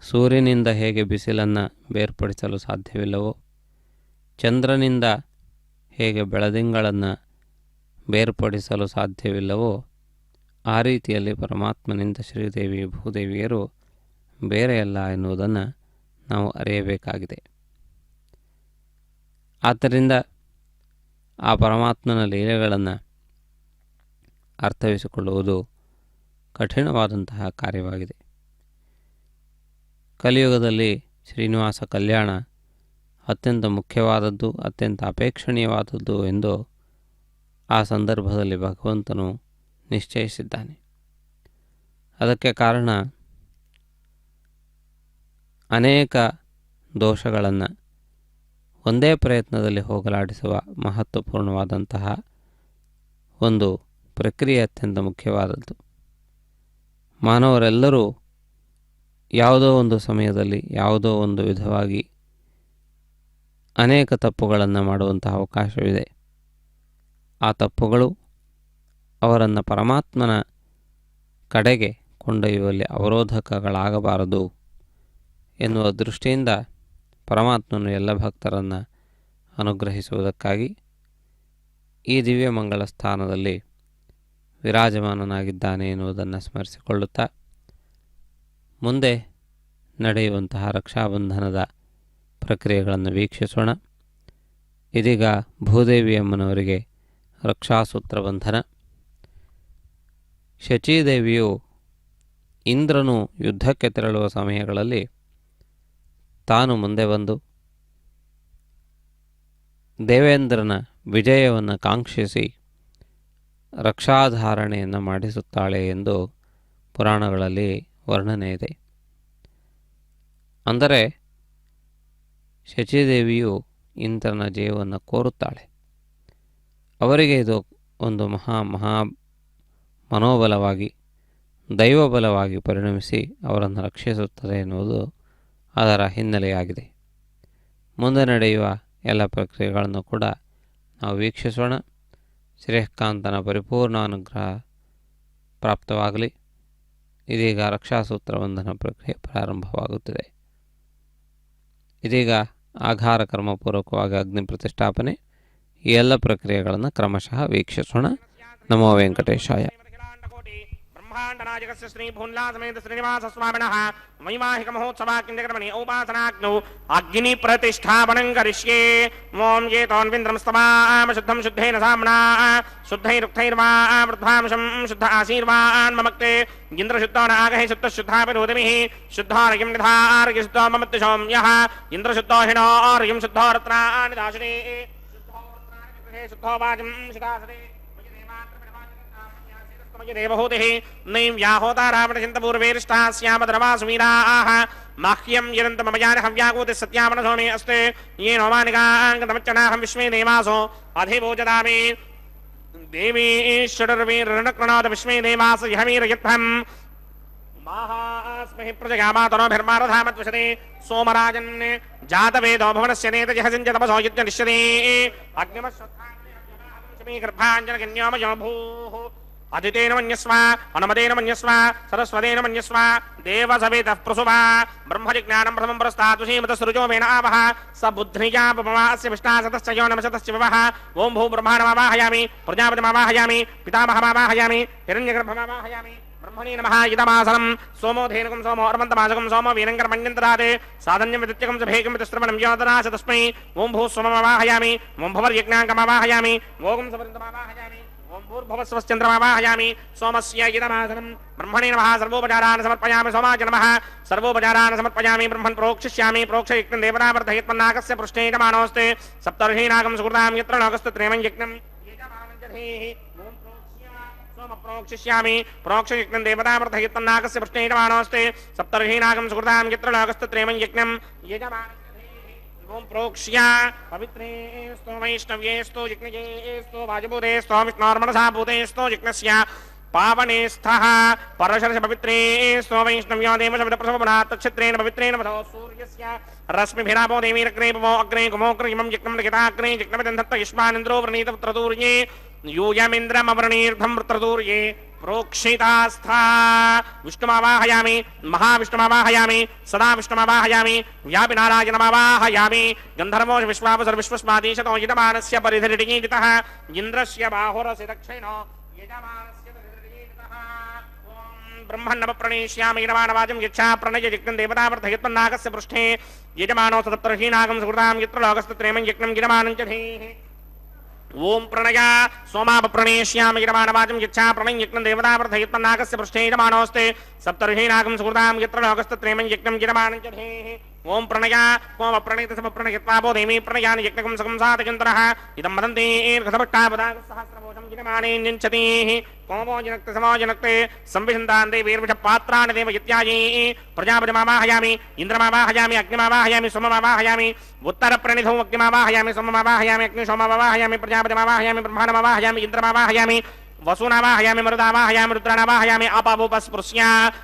ಸೂರ್ಯನಿಂದ ಹೇಗೆ ಬಿಸಿಲನ್ನು ಬೇರ್ಪಡಿಸಲು ಸಾಧ್ಯವಿಲ್ಲವೋ, ಚಂದ್ರನಿಂದ ಹೇಗೆ ಬೆಳದಿಂಗಳನ್ನು ಬೇರ್ಪಡಿಸಲು ಸಾಧ್ಯವಿಲ್ಲವೋ, ಆ ರೀತಿಯಲ್ಲಿ ಪರಮಾತ್ಮನಿಂದ ಶ್ರೀದೇವಿ ಭೂದೇವಿಯರು ಬೇರೆಯಲ್ಲ ಎನ್ನುವುದನ್ನು ನಾವು ಅರಿಯಬೇಕಾಗಿದೆ. ಆದ್ದರಿಂದ ಆ ಪರಮಾತ್ಮನ ಲೀಲೆಗಳನ್ನು ಅರ್ಥೈಸಿಕೊಳ್ಳುವುದು ಕಠಿಣವಾದಂತಹ ಕಾರ್ಯವಾಗಿದೆ. ಕಲಿಯುಗದಲ್ಲಿ ಶ್ರೀನಿವಾಸ ಕಲ್ಯಾಣ ಅತ್ಯಂತ ಮುಖ್ಯವಾದದ್ದು, ಅತ್ಯಂತ ಅಪೇಕ್ಷಣೀಯವಾದದ್ದು ಎಂದು ಆ ಸಂದರ್ಭದಲ್ಲಿ ಭಗವಂತನು ನಿಶ್ಚಯಿಸಿದ್ದಾನೆ. ಅದಕ್ಕೆ ಕಾರಣ ಅನೇಕ ದೋಷಗಳನ್ನು ಒಂದೇ ಪ್ರಯತ್ನದಲ್ಲಿ ಹೋಗಲಾಡಿಸುವ ಮಹತ್ವಪೂರ್ಣವಾದಂತಹ ಒಂದು ಪ್ರಕ್ರಿಯೆ ಅತ್ಯಂತ ಮುಖ್ಯವಾದದ್ದು. ಮಾನವರೆಲ್ಲರೂ ಯಾವುದೋ ಒಂದು ಸಮಯದಲ್ಲಿ ಯಾವುದೋ ಒಂದು ವಿಧವಾಗಿ ಅನೇಕ ತಪ್ಪುಗಳನ್ನು ಮಾಡುವಂತಹ ಅವಕಾಶವಿದೆ. ಆ ತಪ್ಪುಗಳು ಅವರನ್ನು ಪರಮಾತ್ಮನ ಕಡೆಗೆ ಕೊಂಡೊಯ್ಯುವಲ್ಲಿ ಅವರೋಧಕಗಳಾಗಬಾರದು ಎನ್ನುವ ದೃಷ್ಟಿಯಿಂದ ಪರಮಾತ್ಮನು ಎಲ್ಲ ಭಕ್ತರನ್ನು ಅನುಗ್ರಹಿಸುವುದಕ್ಕಾಗಿ ಈ ದಿವ್ಯ ಮಂಗಳ ಸ್ಥಾನದಲ್ಲಿ ವಿರಾಜಮಾನನಾಗಿದ್ದಾನೆ ಎನ್ನುವುದನ್ನು ಸ್ಮರಿಸಿಕೊಳ್ಳುತ್ತಾ ಮುಂದೆ ನಡೆಯುವಂತಹ ರಕ್ಷಾಬಂಧನದ ಪ್ರಕ್ರಿಯೆಗಳನ್ನು ವೀಕ್ಷಿಸೋಣ. ಇದೀಗ ಭೂದೇವಿಯಮ್ಮನವರಿಗೆ ರಕ್ಷಾಸೂತ್ರ ಬಂಧನ. ಶಚೀದೇವಿಯು ಇಂದ್ರನು ಯುದ್ಧಕ್ಕೆ ತೆರಳುವ ಸಮಯಗಳಲ್ಲಿ ತಾನು ಮುಂದೆ ಬಂದು ದೇವೇಂದ್ರನ ವಿಜಯವನ್ನು ಕಾಂಕ್ಷಿಸಿ ರಕ್ಷಾಧಾರಣೆಯನ್ನು ಮಾಡಿಸುತ್ತಾಳೆ ಎಂದು ಪುರಾಣಗಳಲ್ಲಿ ವರ್ಣನೆ ಇದೆ. ಅಂದರೆ ಶಚೀದೇವಿಯು ಇಂದ್ರನ ಜಯವನ್ನು ಕೋರುತ್ತಾಳೆ. ಅವರಿಗೆ ಇದು ಒಂದು ಮಹಾ ಮನೋಬಲವಾಗಿ, ದೈವಬಲವಾಗಿ ಪರಿಣಮಿಸಿ ಅವರನ್ನು ರಕ್ಷಿಸುತ್ತದೆ ಎನ್ನುವುದು ಅದರ ಹಿನ್ನೆಲೆಯಾಗಿದೆ. ಮುಂದೆ ನಡೆಯುವ ಎಲ್ಲ ಪ್ರಕ್ರಿಯೆಗಳನ್ನು ಕೂಡ ನಾವು ವೀಕ್ಷಿಸೋಣ. ಶ್ರೇಯಃಕಾಂತನ ಪರಿಪೂರ್ಣ ಅನುಗ್ರಹ ಪ್ರಾಪ್ತವಾಗಲಿ. ಇದೀಗ ರಕ್ಷಾಸೂತ್ರ ಬಂಧನ ಪ್ರಕ್ರಿಯೆ ಪ್ರಾರಂಭವಾಗುತ್ತಿದೆ. ಇದೀಗ ಆಘಾರ ಕರ್ಮಪೂರ್ವಕವಾಗಿ ಅಗ್ನಿ ಪ್ರತಿಷ್ಠಾಪನೆ, ಈ ಎಲ್ಲ ಪ್ರಕ್ರಿಯೆಗಳನ್ನು ಕ್ರಮಶಃ ವೀಕ್ಷಿಸೋಣ. ನಮೋ ವೆಂಕಟೇಶಾಯ. ब्रह्माण्डनायकस्य श्रीभून्लासमेत श्रीनिवासस्वामिनः वैवाहिकमहोत्सवाकिञ्जकर्मणि औपासनाग्नौ अग्निप्रतिष्ठापनं करिष्ये। ॐ येतोऽन्विन्द्रं स्तवाम शुद्धं शुद्धेन साम्ना शुद्धैरुक्थैर्वा वृद्धांशं शुद्ध आशीर्वान् ममक्ते इन्द्रशुद्धो न आगहे शुद्धशुद्धापिरोदमिः शुद्धार्घ्यं निधार्घ्य शुद्धो ममत्तिशों यः इन्द्रशुद्धो हिणोर्घ्यं शुद्धो रत्नानि दाशिने शुद्धो वाचं शुदासने देवहूतिः नैं व्याहोता रावणचिन्तपूर्वेरिष्टा स्यामद्रवासुवीराः माह्यं यदन्तमयान हव्यागोति सत्यामनसो मे अस्ते येन होमानिकाङ्गतमच्चनाहं विश्वे देवासो अधिभोजदामि देवीश्वरवीरणकृणाद विश्वे देवास यहवीरयत्थम् माहास्महि प्रजगामातनोभिर्मारधामद्विषते सोमराजन् जातवेदो भुवनस्य नेतजः सिञ्चतपसो यज्ञनिष्यते अग्निमश्वत्थामि गर्भाञ्जनकन्यामयो भूः अदितेन मन्यस्व अनुमतेन मन्यस्व सरस्वतेन मन्यस्व देवसवेतः प्रसुभा ब्रह्मजिज्ञानं प्रथमं पुरस्तात्वसीमतसृजो मेन आवः स बुद्ध्निजा पवमास्य विष्टासतश्च यो नमशतश्च विवः ॐ भू ब्रह्माणमावाहयामि प्रजापतिमावाहयामि पितामहमावाहयामि हिरण्यगर्भमावाहयामि ब्रह्मणे नमः इदमासनं सोमो धेनुकं सोमो अर्मन्तमासकं सोमो वीरङ्करमण्यन्तराते साधन्यं विदित्यकं च भेकं वितस्त्रवणं योदनाश तस्मै ॐ भू सोममावाहयामि ॐ भवर्यज्ञाङ्कमावाहयामि ॐ सवृन्दमावाहयामि ॐ भूर्भुवस्वश्चन्द्रमावाहयामि सोमस्य इदमासनं ब्रह्मणे नमः सर्वोपचारान् समर्पयामि सोमाय नमः सर्वोपचारान् समर्पयामि ब्रह्मन् प्रोक्षिष्यामि प्रोक्षयज्ञं देवतावर्धयत्मन्नाकस्य पृष्ठे यजमानोऽस्ते सप्तर्षीनागं सुकृतां यत्र नागस्तत्रेमं यज्ञं यजमानञ्जधेः प्रोक्षिष्यामि प्रोक्षयज्ञं देवतावर्धयत्मन्नाकस्य पृष्ठे यजमानोऽस्ते सप्तर्षीनागं सुकृतां यत्र नागस्तत्रेमं यज्ञं यजमानञ्जधेः ओम प्रोक्ष्या पवित्रे स्तो वैष्णव्ये स्तो यज्ञये स्तो वाजभूते स्तो विष्णोर्मनसा भूते स्तो यज्ञस्य पावने स्थः परशर्ष पवित्रे स्तो वैष्णव्यो देवशब्दप्रसवनात् तच्छित्रेण पवित्रेण वधो सूर्यस्य रश्मिभिरापो देवीरग्ने पवो अग्ने कुमोग्र इमं यज्ञं लिखिताग्ने यज्ञमिदन्धत्त युष्मानिन्द्रो वृणीतपुत्रतूर्ये यूयमिन्द्रमवृणीर्धं वृत्रतूर्ये प्रोक्षितास्था विष्णुमावाहयामि महाविष्णुमावाहयामि सदा विष्णुमावाहयामि व्यापिनारायणमावाहयामि गन्धर्वो विश्वावसर्विश्वस्मादीशतो यजमानस्य परिधिरिटिजितः इन्द्रस्य बाहुरसि दक्षिणो यजमानस्य परिधिरिटिजितः ॐ ब्रह्मण्णमप्रणेष्यामि यजमानवाचं यच्छा प्रणय यज्ञं देवतावर्धयत्मन्नाकस्य पृष्ठे यजमानो सप्तर्षीनागं सुकृतां यत्र लोकस्तत्रेमं यज्ञं यजमानं च धेः ओम प्रणया सोमापप्रणेष्यामि यजमानवाचं यच्छा प्रणय यज्ञं देवतावर्धयत्मन्नाकस्य पृष्ठे यजमानोऽस्ते सप्तर्षीनागं सुकृतां यत्र लोकस्तत्रेमं यज्ञं यजमानं च धेः ओम प्रणया कोमप्रणयतसमप्रणयत्वापो देवी प्रणयानि यज्ञकं सकं साधयन्तरः इदं वदन्ति एर्घटभट्टापदागसहस्रभोजं यजमाने न्यञ्चतीः कोमो जनक्ते समो जनक्ते संविशन्तान् देवीर्विषपात्राणि देव इत्यादि प्रजापतिमावाहयामि इन्द्रमावाहयामि अग्निमावाहयामि सोममावाहयामि उत्तरप्रणिधौ अग्निमावाहयामि सोममावाहयामि अग्निशोममावाहयामि प्रजापतिमावाहयामि ब्रह्माणमावाहयामि इन्द्रमावाहयामि वसुनावाहयामि मरुदावाहयामि रुद्राणावाहयामि अपावोपस्पृश्य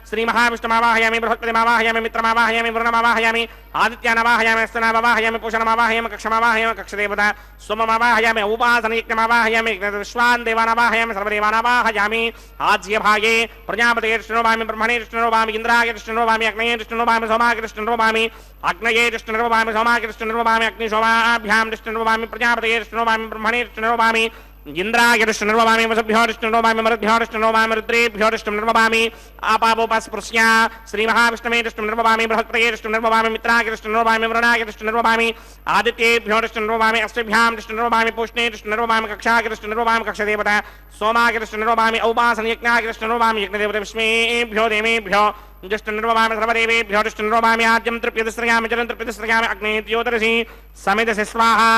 श्रीमहाविष्णुमावाहयामि बृहस्पतिमावाहयामि मित्रमावाहयामि वरुणमावाहयामि आदित्यानावाहयामि स्तनावाहयामि पूषणमावाहयामि कक्षमावाहयामि कक्षदेवता सोममावाहयामि उपासनयज्ञमावाहयामि विश्वान् देवानावाहयामि सर्वदेवानावाहयामि आज्यभागे प्रजापतये कृष्णोभामि ब्रह्मणे कृष्णोभामि इन्द्राय कृष्णोभामि अग्नये कृष्णोभामि सोमाय कृष्णोभामि अग्नये कृष्णोभामि सोमाय कृष्णोभामि अग्निशोमाभ्यां कृष्णोभामि प्रजापतये कृष्णोभामि ब्रह्मणे कृष्णोभामि इंद्राय कृष्णर्वभामि वसुभ्यो कृष्णर्वभामि मरुद्भ्यो कृष्णर्वभामि रुद्रेभ्यो कृष्णर्वभामि आपावोपस्पृश्य श्रीमहाविष्णवे कृष्णर्वभामि बृहस्पतये कृष्णर्वभामि मित्राय कृष्णर्वभामि वरुणाय कृष्णर्वभामि आदित्येभ्यो कृष्णर्वभामि अश्विभ्यां कृष्णर्वभामि पूष्णे कृष्णर्वभामि कक्षाय कृष्णर्वभामि कक्षदेवता सोमाय कृष्णर्वभामि औपासनयज्ञाय कृष्णर्वभामि यज्ञदेवता विष्णुभ्यो देवेभ्यो कृष्णर्वभामि सर्वदेवेभ्यो कृष्णर्वभामि आद्यं तृप्यतिस्रयामि जलं तृप्यतिस्रयामि अग्ने द्योतरसि समिदसि स्वाहा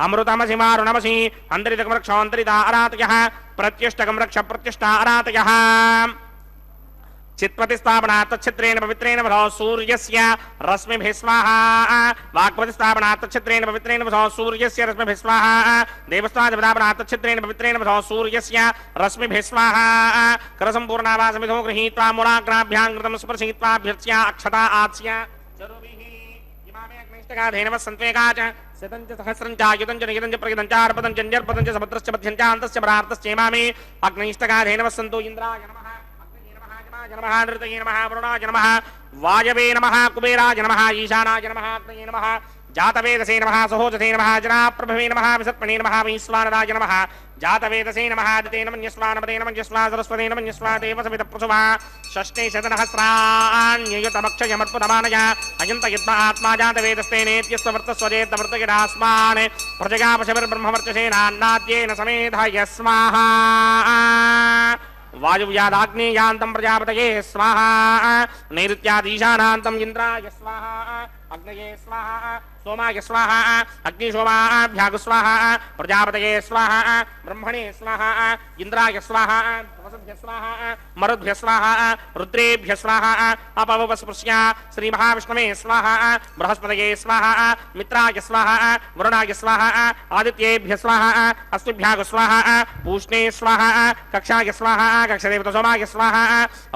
अमृतमसि मारुणमसि अन्तरितकं रक्ष अन्तरिता अरातयः प्रत्यष्टकं रक्ष प्रत्यष्टा अरातयः चित्पतिस्थापना तच्छित्रेण पवित्रेण वधो सूर्यस्य रश्मिभिः स्वाहा वाक्पतिस्थापना तच्छित्रेण पवित्रेण वधो सूर्यस्य रश्मिभिः स्वाहा देवस्तादिपदापना तच्छित्रेण पवित्रेण वधो सूर्यस्य रश्मिभिः स्वाहा करसम्पूर्णावासमिधो गृहीत्वा मूलाग्राभ्यां कृतं स्पर्शयित्वाभ्यर्च्य अक्षता आच्य चरुभिः इमामे अग्निष्टकाधेनवः सन्त्वेका च शतं च सहस्रं च आयुधं च नियतं च प्रगितं च अर्पतं च न्यर्पतं च समुद्रश्च मध्यं च अन्तश्च परार्तश्च इमामे अग्निष्टकाधेनवः सन्तु इन्द्राय नमः नमः नृतये नमः वरुणाय नमः वायवे नमः कुबेराय नमः ईशानाय नमः अग्नये नमः जातवेदसे नमः सहोजसे नमः जनाप्रभवे नमः विसर्पणे नमः वैश्वानराय नमः जातवेदसे नमः आदिते नमन्यस्वानपदे नमन्यस्वा सरस्वते नमन्यस्वा देवसवितप्रसुवा षष्ठे शतनहस्राण्ययुतमक्षयमर्पुतमानय अयन्तयद्म आत्मा जातवेदस्ते नेत्यस्ववर्तस्वजेतवर्तगिरास्मान् प्रजगापशविर्ब्रह्मवर्चसेनान्नाद्येन समेधाय स्वाहा वायुव्यादाग्नेयान्तं प्रजापतये स्वाहा नैऋत्यादीशानान्तं इन्द्राय स्वाहा अग्नये स्वाहा सोमाय स्वाहा अग्निशोमाभ्याग स्वाहा प्रजापतये स्वाहा ब्रह्मणे स्वाहा इन्द्राय स्वाहा वसुभ्य स्वाहा मरुद्भ्य स्वाहा रुद्रेभ्य स्वाहा अपवस्पृश्य श्री महाविष्णवे स्वाहा बृहस्पतये स्वाहा मित्राय स्वाहा वरुणाय स्वाहा आदित्येभ्य स्वाहा अस्तुभ्याग स्वाहा पूष्णे स्वाहा कक्षाय स्वाहा कक्षदेवता सोमाय स्वाहा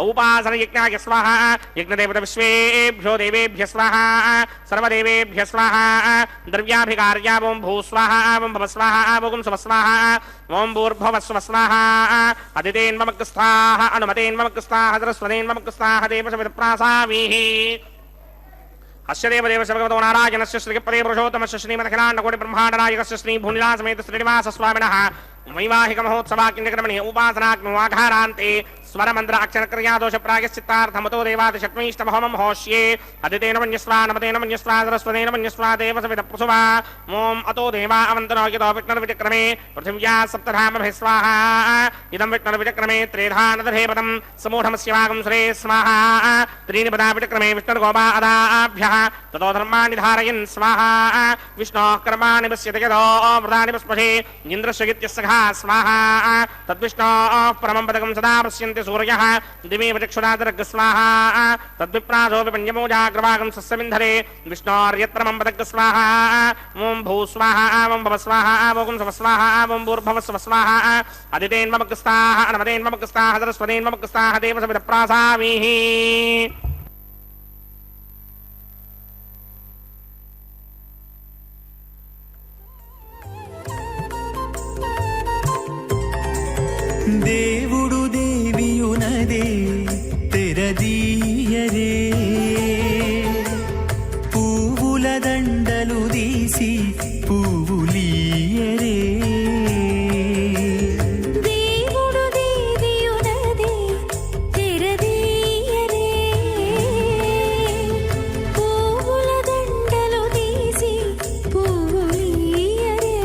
औपासන यज्ञाय स्वाहा यज्ञदेवता विश्वेभ्यो देवेभ्य स्वाहा सर्वदेवेभ्य स्वाहा द्रव्याभिकार्या ओम भू स्वाहा ओम भव स्वाहा ओम स्व स्वाहा ओम भूर्भुवस्व स्वाहा अदितेन्वमग् स्वाहा अनुमतेन्वमग् स्वाहा सरस्वतेन्वमग् स्वाहा देवसविदप्रासामीः अस्य देवदेवस्य भगवतो नारायणस्य श्रीपदे पुरुषोत्तमस्य श्रीमदखिलाण्डकोटिब्रह्माण्डनायकस्य श्री भूनिलासमेत श्रीनिवासस्वामिनः वैवाहिक महोत्सवाकिन्यक्रमणे उपासनाग्निवाघारान्ते स्वरमन्त्र अक्षरक्रिया दोष प्रायश्चित्तार्थमतो देवादिशक्मीष्टमहोमं होष्ये अदितेन मन्यस्वा नमतेन मन्यस्वा सरस्वतेन मन्यस्वा देवसविदप्रुसुवा ओम अतो देवा अवन्तनो यतो विष्णुर्विचक्रमे पृथिव्या सप्तधामभिः स्वाहा इदं विष्णुर्विचक्रमे त्रेधानदधेपदं समूढमस्यवागं श्रे स्वाहा त्रीणि पदा विचक्रमे विष्णुर्गोपा अदाभ्यः ततो धर्माणि धारयन् स्वाहा विष्णोः कर्माणि पश्यति यतो व्रतानि पुष्पशे इन्द्रस्य गित्यस्सखा स्वाहा तद्विष्णोः परमं पदकं सदा पश्यन्ति सूर्यः दिवे चक्षुरादर्ग स्वाहा तद्विप्रासो विपञ्चमोजाग्रवागं सस्यमिन्धरे विष्णोर्यत्परमं पदक स्वाहा ओम भू स्वाहा ओम भव स्वाहा ओम स्व स्वाहा ओम भूर्भुवस्व स्वाहा अदितेन्वमग् स्वाहा अनुमतेन्वमग् स्वाहा सरस्वतेन्वमग् स्वाहा देवसविदप्रासामीः దేవుడు దేవియునదే తెరదీయరే పువ్వుల దండలు తీసి పువ్వులీయరే దేవుడు దేవియునదే తెరదీయరే పువ్వుల దండలు తీసి పువ్వులీయరే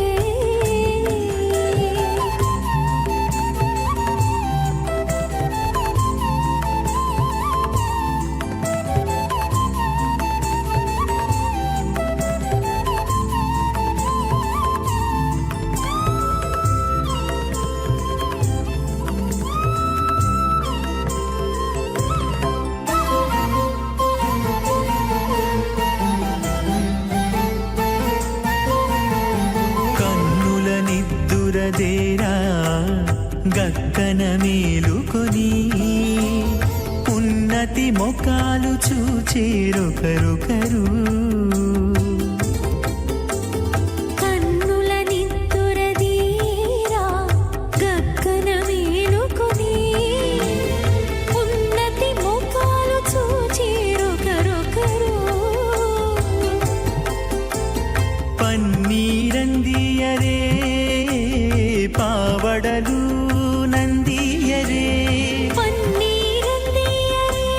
కన్నుల నిద్దురదేరా గక్కన మేలుకొని ఉన్నతి మొకాలు చూచేరొకరొకరు కన్నుల నిద్దురదీరా గక్కన మేలుకొని ఉన్నతి ముఖాలు చూచిరొకరొకరు పన్నీరందియరే పావడలు నందియరే పన్నీరందియరే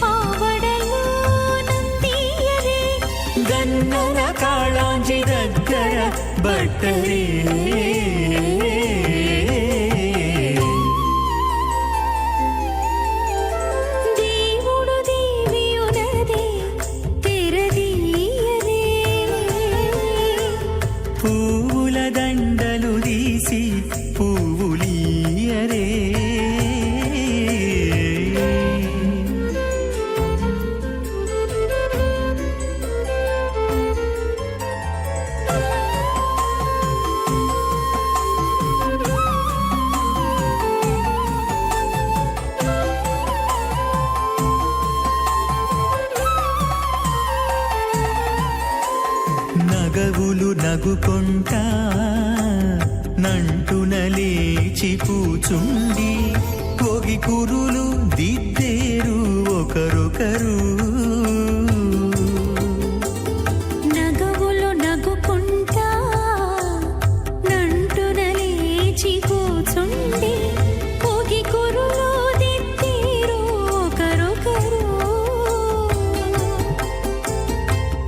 పావడలు నందియరే గన్నన కాళాంజి దగ్గర బట్టరే దేవుడు దేవియునదే తెరదీయరే పువ్వుల దండలు తీసి పువ్వులీయరే నగవులు నగుకొంటా నంటున లేచి కూచుండి పొగి కురులు దిద్దేరు ఒకరొకరు నగవులు నగుకుంటా నంటున లేచి కూచుండి పొగి కురులు దిద్దేరు ఒకరొకరు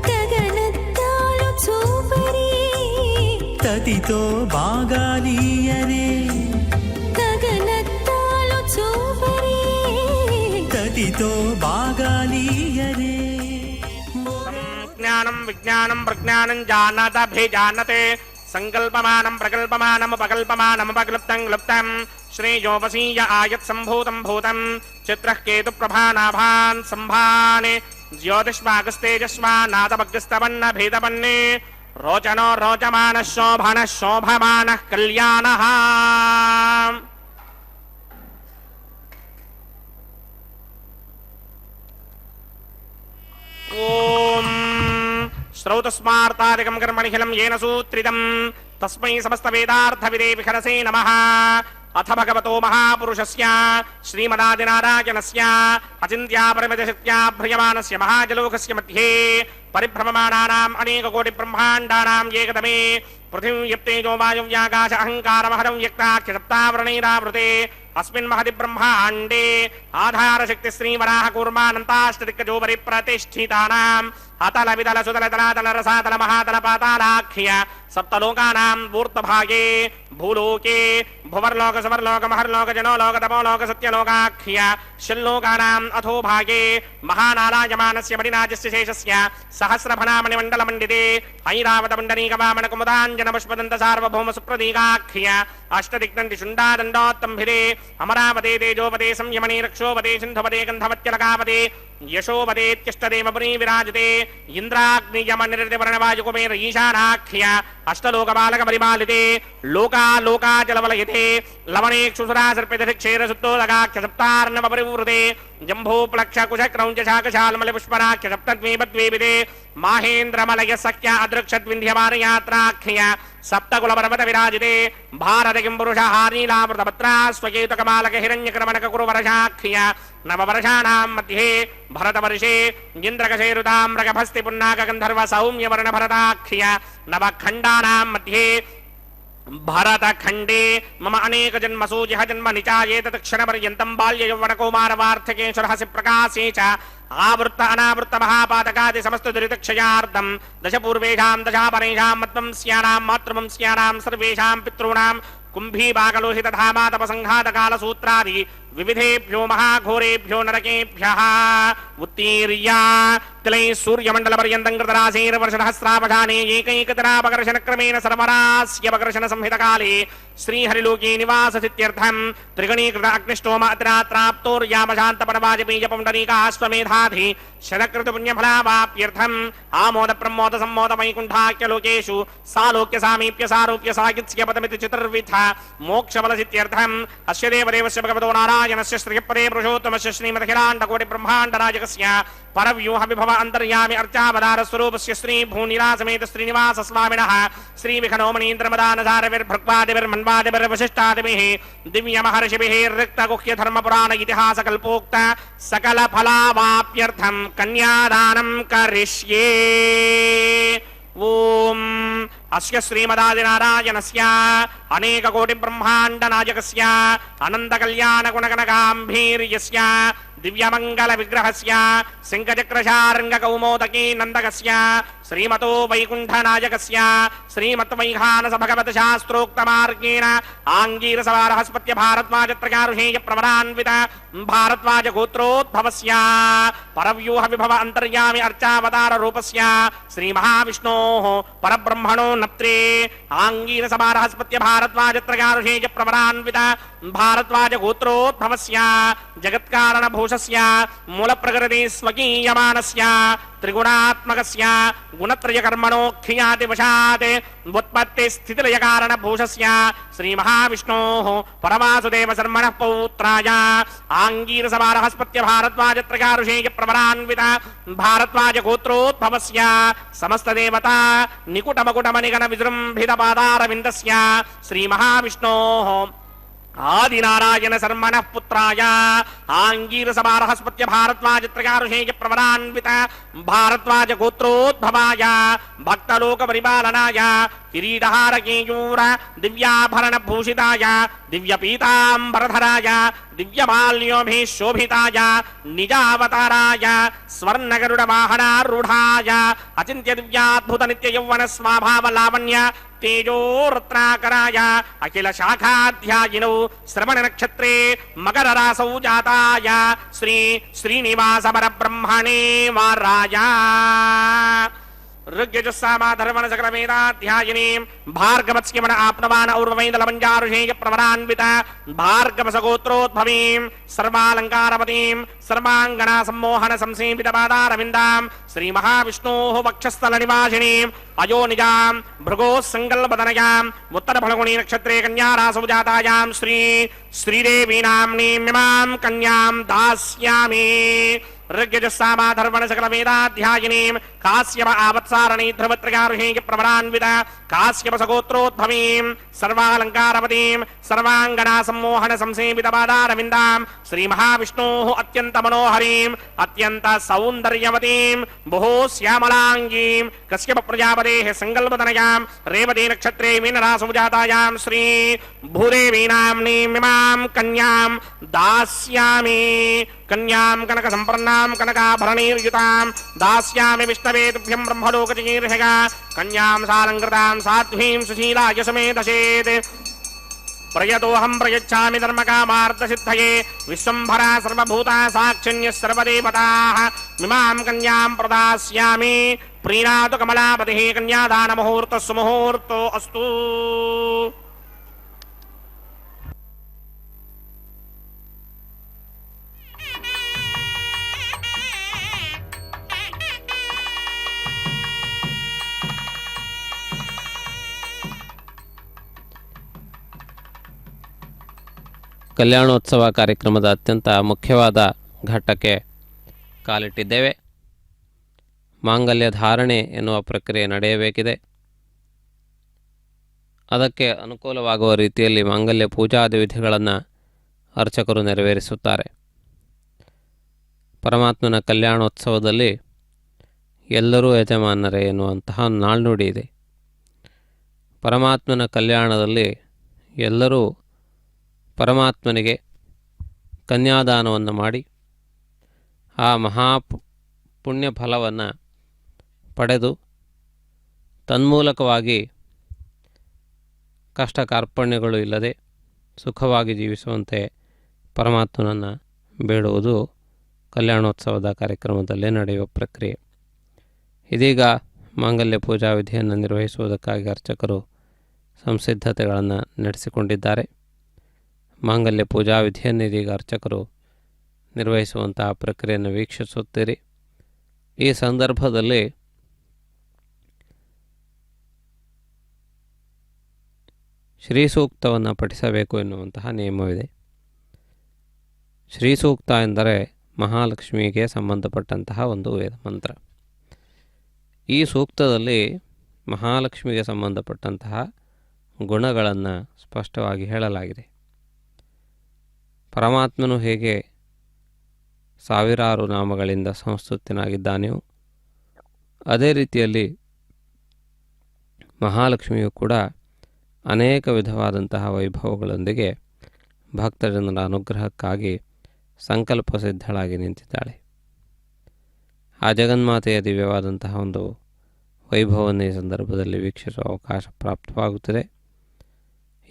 గగనత్తాలు చూపరి తతితో బాగాలీయరే గగనత్తాలు చూపరి తతితో బాగాలీయరే జ్ఞానం విజ్ఞానం ప్రజ్ఞానం జానదభిజానతే సంకల్పమానం ప్రకల్పమానం ఉపకల్పమానం ఉపక్లుప్తం క్లుప్తం श्रेयोपसीय आयत् सम्भूतं भूतं चित्रः केतुप्रभानाभान् सम्भान् ज्योतिष्मागस्तेजस्मानादमग्रस्तवन्न भेदवन्ने रोचनो रोचमानः शोभनः शोभमानः कल्याणः ॐ श्रौतस्मार्तादिकं कर्मणिखिलं येन सूत्रितं तस्मै समस्तवेदार्थविदे विखरसे नमः। अथ भगवतो महापुरुषस्य श्रीमदादिनारायणस्य अचिन्त्यापरिमितशक्त्या भ्रियमाणस्य महाजलोकस्य मध्ये परिभ्रममाणानाम् अनेककोटिब्रह्माण्डानाम् एकदमे पृथिवीं यप्तेजो वायुव्याकाश अहङ्कारमहरं व्यक्ताख्यसप्तावरणैरावृते अस्मिन् महति ब्रह्माण्डे आधारशक्ति श्रीवराह कूर्मानन्ताष्टदिक्कजोपरि प्रतिष्ठितानाम् अतल वितल सुतल तलातल रसातल महातल पातालाख्य सप्तलोकानां ऊर्ध्वभागे भूलोके भुवर्लोक सुवर्लोक महर्लोक जनोलोक तपोलोक सत्यलोकाख्य षल्लोकानाम् अथो भागे महानालायमानस्य मणिनाजस्य शेषस्य सहस्रफणामणिमण्डलमण्डिते ऐरावतमण्डलीकवामन कुमुदाञ्जन पुष्पदन्त सार्वभौम सुप्रतीकाख्य अष्टदिग्दन्ति शुण्डादण्डोत्तम्भिरे अमरावते तेजोपते संयमने रक्षोपते सिन्धुपते गन्धवत्यलकापते यशोपतेत्यष्टदेवपुरी विराजते इन्द्राग्नियमनिर्दिवर्णवायुकुमेर ईशानाख्य अष्टलोकबालकपरिपालिते लोकालोकाचलवलयिते लवणेक्षुसुरासर्पितक्षेरसुत्तोदगाख्य सप्तार्णवपरिवृते जम्भूप्लक्षकुशक्रौञ्चशाकशाल्मलपुष्पराख्य सप्तद्वीपद्वीपिते माहेन्द्रमलयसख्य अदृक्षद्विन्ध्यमानयात्राख्य सप्तकुलपर्वत विराजिते भारत किं पुरुषहारीलावृतपत्रा स्वकेतुकमालक हिरण्यक्रमणककुरुवर्षाख्य नववर्षाणां मध्ये भरतवर्षे इन्द्रकशेरुताम्रकभस्ति पुन्नाकगन्धर्व सौम्यवर्णभरताख्य नवखण्डानां मध्ये भरतखण्डे मम अनेक जन्मसु जह जन्म निचायेत तत्क्षणपर्यन्तं बाल्ययौवनकौमारवार्धकेश्वरहसि प्रकाशे च आवृत्त अनावृत्त महापातकादि समस्त दुरितक्षयार्धं दश पूर्वेषां दशापरेषां मत्वंस्यानां मातृवंस्यानां सर्वेषां पितॄणां कुम्भीभागलोहित धामातपसंघातकालसूत्रादि विविधेभ्यो महाघोरेभ्यो नरकेभ्यः उत्तीर्य तिलैः सूर्यमण्डलपर्यन्तं कृतराशेर्वर्षसहस्रावधाने एकैकतरापकर्षणक्रमेण सर्वरास्यपकर्षणसंहितकाले श्रीहरिलोके निवाससित्यर्थं त्रिगणीकृत अग्निष्टोम अतिरात्राप्तोर्यामशान्तपरवाजपेयपुण्डरीकाश्वमेधाधि शतकृतपुण्यफलावाप्यर्थम् आमोदप्रमोदसम्मोदमैकुण्ठाख्यलोकेषु सालोक्य सामीप्य सारूप्य साहित्स्यपदमिति चतुर्विध मोक्षफलसित्यर्थम् अस्य देवदेवस्य भगवतो नारायणस्य श्रीपदे पुरुषोत्तमस्य श्रीमदखिलाण्डकोटिब्रह्माण्डराजकस्य परव्यूह विभव अन्तर्यामि अर्चावतारस्वरूपस्य श्रीभूनिलासमेत श्रीनिवास स्वामिनः श्रीविखनोमणीन्द्रमदानधारविर्भृक्वादिभिर्मन्वादिभिर्वशिष्टादिभिः दिव्यमहर्षिभिः रिक्तगुह्यधर्मपुराण इतिहासकल्पोक्त सकलफलावाप्यर्थं कन्यादानं करिष्ये। ओम अस्य श्रीमदादिनारायणस्य अनेककोटिब्रह्माण्डनायकस्य अनन्तकल्याणगुणगणगाम्भीर्यस्य दिव्यमङ्गलविग्रहस्य सिंहचक्रशार्ङ्गकौमोदकी नन्दकस्य श्रीमतो वैकुण्ठनायकस्य श्रीमद्वैखानसभगवतशास्त्रोक्तमार्गेण आङ्गीरसवारहस्पत्य भारद्वाजत्रयारुषेय प्रवरान्वित भारद्वाजगोत्रोद्भवस्य परव्यूहविभव अन्तर्यामि अर्चावताररूपस्य श्रीमहाविष्णोः परब्रह्मणो नत्रे आङ्गीरसवारहस्पत्य भारद्वाजत्रयारुषेय प्रवरान्वित भारद्वाजगोत्रोद्भवस्य जगत्कारणभूषस्य मूलप्रकृति स्वकीयमानस्य त्रिगुणात्मकस्य गुणत्रयकर्मणोऽख्यातिवशात् व्युत्पत्तिस्थितिलयकारणभूषस्य श्रीमहाविष्णोः परवासुदेवशर्मणः पौत्राय आङ्गीरसवारहस्पत्य भारद्वाजत्रयारुषेय प्रवरान्वित भारद्वाजगोत्रोद्भवस्य समस्तदेवता निकुटमकुटमनिगण विजृम्भितपादारविन्दस्य श्रीमहाविष्णोः आदिनारायण शर्मणः पुत्राय आङ्गीरसवारहस्पत्य भारद्वाजत्रयारुषेय प्रवरान्वित भारद्वाजगोत्रोद्भवाय भक्तलोकपरिपालनाय किरीटहारकेयूर दिव्याभरणभूषिताय दिव्यपीताम्बरधराय दिव्यमाल्योभिः शोभिताय निजावताराय स्वर्णगरुडवाहनारूढाय अचिन्त्यदिव्याद्भुतनित्ययौवनस्वाभावलावण्य तेजोरत्नाकराय अखिल शाखाध्यायिनौ श्रवणनक्षत्रे मकररासौ जाताय श्री श्रीनिवास परब्रह्मणे वाराय ಋಗ್ಯಜಸ್ಸಾಮಾಧರ್ಮಣ ಸಕಲ ವೇದಾಧ್ಯಾಯಿನೀಂ ಭಾರ್ಗವತ್ಸ್ಯಮಣ ಆಪ್ನವಾನ ಔರ್ವೈಂದಲಮಂಜಾರುಷೇಯ ಪ್ರವರಾನ್ವಿತ ಭಾರ್ಗವಸಗೋತ್ರೋದ್ಭವೀಂ ಸರ್ವಾಲಂಕಾರವತೀಂ ಸರ್ವಾಂಗಣಾ ಸಮ್ಮೋಹನ ಸಂಸೇವಿತ ಪಾದಾರವಿಂದಾಂ ಶ್ರೀ ಮಹಾವಿಷ್ಣೋಃ ವಕ್ಷಸ್ಥಲ ನಿವಾಸಿನೀಂ ಅಯೋನಿಜಾಂ ಭೃಗೋಃ ಸಂಕಲ್ಪದನಯಾಂ ಉತ್ತರ ಫಲ್ಗುಣಿ ನಕ್ಷತ್ರೇ ಕನ್ಯಾರಾಸೌ ಜಾತಾಯಾಂ ಶ್ರೀದೇವಿ ನಾಮ್ನೀಂ ಇಮಾಂ ಕನ್ಯಾಂ ದಾಸ್ಯಾಮಿ ಋಗ್ಯಜಸ್ಸಾಮಾಧರ್ಮಣ ಸಕಲ ವೇದಾಧ್ಯಾಯಿನೀಂ ಕಾಶ್ಯಪ ಆವತ್ಸಾರಣಿ ಧ್ರುವತ್ರಯಾರುಷೇಯ ಪ್ರವರಾನ್ವಿತ ಕಾಶ್ಯಪ ಸಗೋತ್ರೋದ್ಭವೀಂ ಸರ್ವಾಲಂಕಾರವತೀಂ ಸರ್ವಾಂಗಣಾ ಸಮ್ಮೋಹನ ಸಂಸೇವಿತ ಪಾದಾರವಿಂದಾಂ ಶ್ರೀ ಮಹಾವಿಷ್ಣೋಃ ಅತ್ಯಂತ ಮನೋಹರೀಂ ಅತ್ಯಂತ ಸೌಂದರ್ಯವತೀಂ ಬಹು ಶ್ಯಾಮಲಾಂಗೀಂ ಕಶ್ಯಪ ಪ್ರಜಾಪತೇಃ ಸಂಕಲ್ಪದನಯಾಂ ರೇವತಿ ನಕ್ಷತ್ರೇ ಮೀನರಾಸೌ ಜಾತಾಯಾಂ ಶ್ರೀ ಭೂದೇವಿ ನಾಮ್ನೀಂ ಇಮಾಂ ಕನ್ಯಾಂ ದಾಸ್ಯಾಮಿ ಕನ್ಯಾಂ ಕನಕ ಸಂಪನ್ನಾಂ ಕನಕಾಭರಣೈರ್ಯುತಾಂ ದಾಸ್ಯಾಮಿ ವಿಷ್ಣವೇ ತುಭ್ಯಂ ಬ್ರಹ್ಮಲೋಕಚಿಕೀರ್ಷಗ ಕನ್ಯಾಂ ಸಾಲಂಕೃತಾಂ ಸಾಧ್ವೀಂ ಸುಶೀಲಾಯ ಸಮೇತಸೇತ್ ಪ್ರಯತೋಹಂ ಪ್ರಯಚ್ಛಾಮಿ ಧರ್ಮಕಾಮಾರ್ಥಸಿದ್ಧಯೇ ವಿಶ್ವಂಭರಾ ಸರ್ವಭೂತಾ ಸಾಕ್ಷಿಣ್ಯಃ ಸರ್ವದೇವತಾಃ ಇಮಾಂ ಕನ್ಯಾಂ ಪ್ರದಾಸ್ಯಾಮಿ ಪ್ರೀಣಾತು ಕಮಲಾಪತಿಃ ಕನ್ಯಾದಾನ ಮುಹೂರ್ತಃ ಸುಮುಹೂರ್ತೋ ಅಸ್ತು. ಕಲ್ಯಾಣೋತ್ಸವ ಕಾರ್ಯಕ್ರಮದ ಅತ್ಯಂತ ಮುಖ್ಯವಾದ ಘಟ್ಟಕ್ಕೆ ಕಾಲಿಟ್ಟಿದ್ದೇವೆ. ಮಾಂಗಲ್ಯ ಧಾರಣೆ ಎನ್ನುವ ಪ್ರಕ್ರಿಯೆ ನಡೆಯಬೇಕಿದೆ. ಅದಕ್ಕೆ ಅನುಕೂಲವಾಗುವ ರೀತಿಯಲ್ಲಿ ಮಾಂಗಲ್ಯ ಪೂಜಾದಿ ವಿಧಿಗಳನ್ನು ಅರ್ಚಕರು ನೆರವೇರಿಸುತ್ತಾರೆ. ಪರಮಾತ್ಮನ ಕಲ್ಯಾಣೋತ್ಸವದಲ್ಲಿ ಎಲ್ಲರೂ ಯಜಮಾನರೇ ಎನ್ನುವಂತಹ ನಾಳ್ನುಡಿ ಇದೆ. ಪರಮಾತ್ಮನ ಕಲ್ಯಾಣದಲ್ಲಿ ಎಲ್ಲರೂ ಪರಮಾತ್ಮನಿಗೆ ಕನ್ಯಾದಾನವನ್ನು ಮಾಡಿ ಆ ಪುಣ್ಯ ಫಲವನ್ನು ಪಡೆದು ತನ್ಮೂಲಕವಾಗಿ ಕಷ್ಟ ಕಾರ್ಪಣ್ಯಗಳು ಇಲ್ಲದೆ ಸುಖವಾಗಿ ಜೀವಿಸುವಂತೆ ಪರಮಾತ್ಮನನ್ನು ಬೇಡುವುದು ಕಲ್ಯಾಣೋತ್ಸವದ ಕಾರ್ಯಕ್ರಮದಲ್ಲೇ ನಡೆಯುವ ಪ್ರಕ್ರಿಯೆ. ಇದೀಗ ಮಾಂಗಲ್ಯ ಪೂಜಾ ವಿಧಿಯನ್ನು ನಿರ್ವಹಿಸುವುದಕ್ಕಾಗಿ ಅರ್ಚಕರು ಸಂಸಿದ್ಧತೆಗಳನ್ನು ನಡೆಸಿಕೊಂಡಿದ್ದಾರೆ. ಮಾಂಗಲ್ಯ ಪೂಜಾ ವಿಧಿಯನ್ನು ಇದೀಗ ಅರ್ಚಕರು ನಿರ್ವಹಿಸುವಂತಹ ಪ್ರಕ್ರಿಯೆಯನ್ನು ವೀಕ್ಷಿಸುತ್ತೀರಿ. ಈ ಸಂದರ್ಭದಲ್ಲಿ ಶ್ರೀಸೂಕ್ತವನ್ನು ಪಠಿಸಬೇಕು ಎನ್ನುವಂತಹ ನಿಯಮವಿದೆ. ಶ್ರೀಸೂಕ್ತ ಎಂದರೆ ಮಹಾಲಕ್ಷ್ಮಿಗೆ ಸಂಬಂಧಪಟ್ಟಂತಹ ಒಂದು ವೇದ ಮಂತ್ರ. ಈ ಸೂಕ್ತದಲ್ಲಿ ಮಹಾಲಕ್ಷ್ಮಿಗೆ ಸಂಬಂಧಪಟ್ಟಂತಹ ಗುಣಗಳನ್ನು ಸ್ಪಷ್ಟವಾಗಿ ಹೇಳಲಾಗಿದೆ. ಪರಮಾತ್ಮನು ಹೇಗೆ ಸಾವಿರಾರು ನಾಮಗಳಿಂದ ಸಂಸ್ತುತನಾಗಿದ್ದಾನೆಯೋ ಅದೇ ರೀತಿಯಲ್ಲಿ ಮಹಾಲಕ್ಷ್ಮಿಯು ಕೂಡ ಅನೇಕ ವಿಧವಾದಂತಹ ವೈಭವಗಳೊಂದಿಗೆ ಭಕ್ತಜನರ ಅನುಗ್ರಹಕ್ಕಾಗಿ ಸಂಕಲ್ಪ ಸಿದ್ಧಳಾಗಿ ನಿಂತಿದ್ದಾಳೆ. ಆ ಜಗನ್ಮಾತೆಯ ದಿವ್ಯವಾದಂತಹ ಒಂದು ವೈಭವವನ್ನು ಈ ಸಂದರ್ಭದಲ್ಲಿ ವೀಕ್ಷಿಸುವ ಅವಕಾಶ ಪ್ರಾಪ್ತವಾಗುತ್ತದೆ.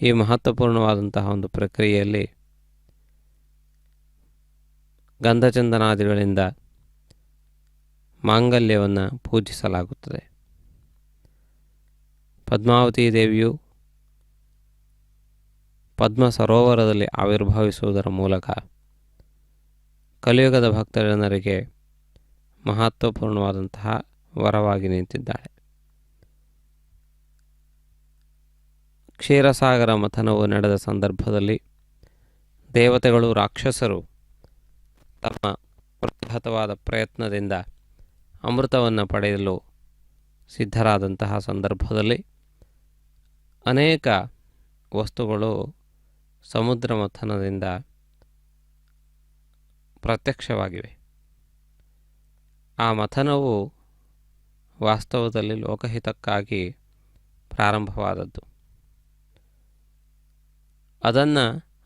ಈ ಮಹತ್ವಪೂರ್ಣವಾದಂತಹ ಒಂದು ಪ್ರಕ್ರಿಯೆಯಲ್ಲಿ ಗಂಧಚಂದನಾದಿಗಳಿಂದ ಮಾಂಗಲ್ಯವನ್ನು ಪೂಜಿಸಲಾಗುತ್ತದೆ. ಪದ್ಮಾವತಿ ದೇವಿಯು ಪದ್ಮ ಸರೋವರದಲ್ಲಿ ಆವಿರ್ಭವಿಸುವುದರ ಮೂಲಕ ಕಲಿಯುಗದ ಭಕ್ತಜನರಿಗೆ ಮಹತ್ವಪೂರ್ಣವಾದಂತಹ ವರವಾಗಿ ನಿಂತಿದ್ದಾಳೆ. ಕ್ಷೀರಸಾಗರ ಮಥನವು ನಡೆದ ಸಂದರ್ಭದಲ್ಲಿ ದೇವತೆಗಳು ರಾಕ್ಷಸರು ತಮ್ಮ ಪ್ರತಿಹತವಾದ ಪ್ರಯತ್ನದಿಂದ ಅಮೃತವನ್ನು ಪಡೆಯಲು ಸಿದ್ಧರಾದಂತಹ ಸಂದರ್ಭದಲ್ಲಿ ಅನೇಕ ವಸ್ತುಗಳು ಸಮುದ್ರ ಮಥನದಿಂದ ಪ್ರತ್ಯಕ್ಷವಾಗಿವೆ. ಆ ಮಥನವು ವಾಸ್ತವದಲ್ಲಿ ಲೋಕಹಿತಕ್ಕಾಗಿ ಪ್ರಾರಂಭವಾದದ್ದು.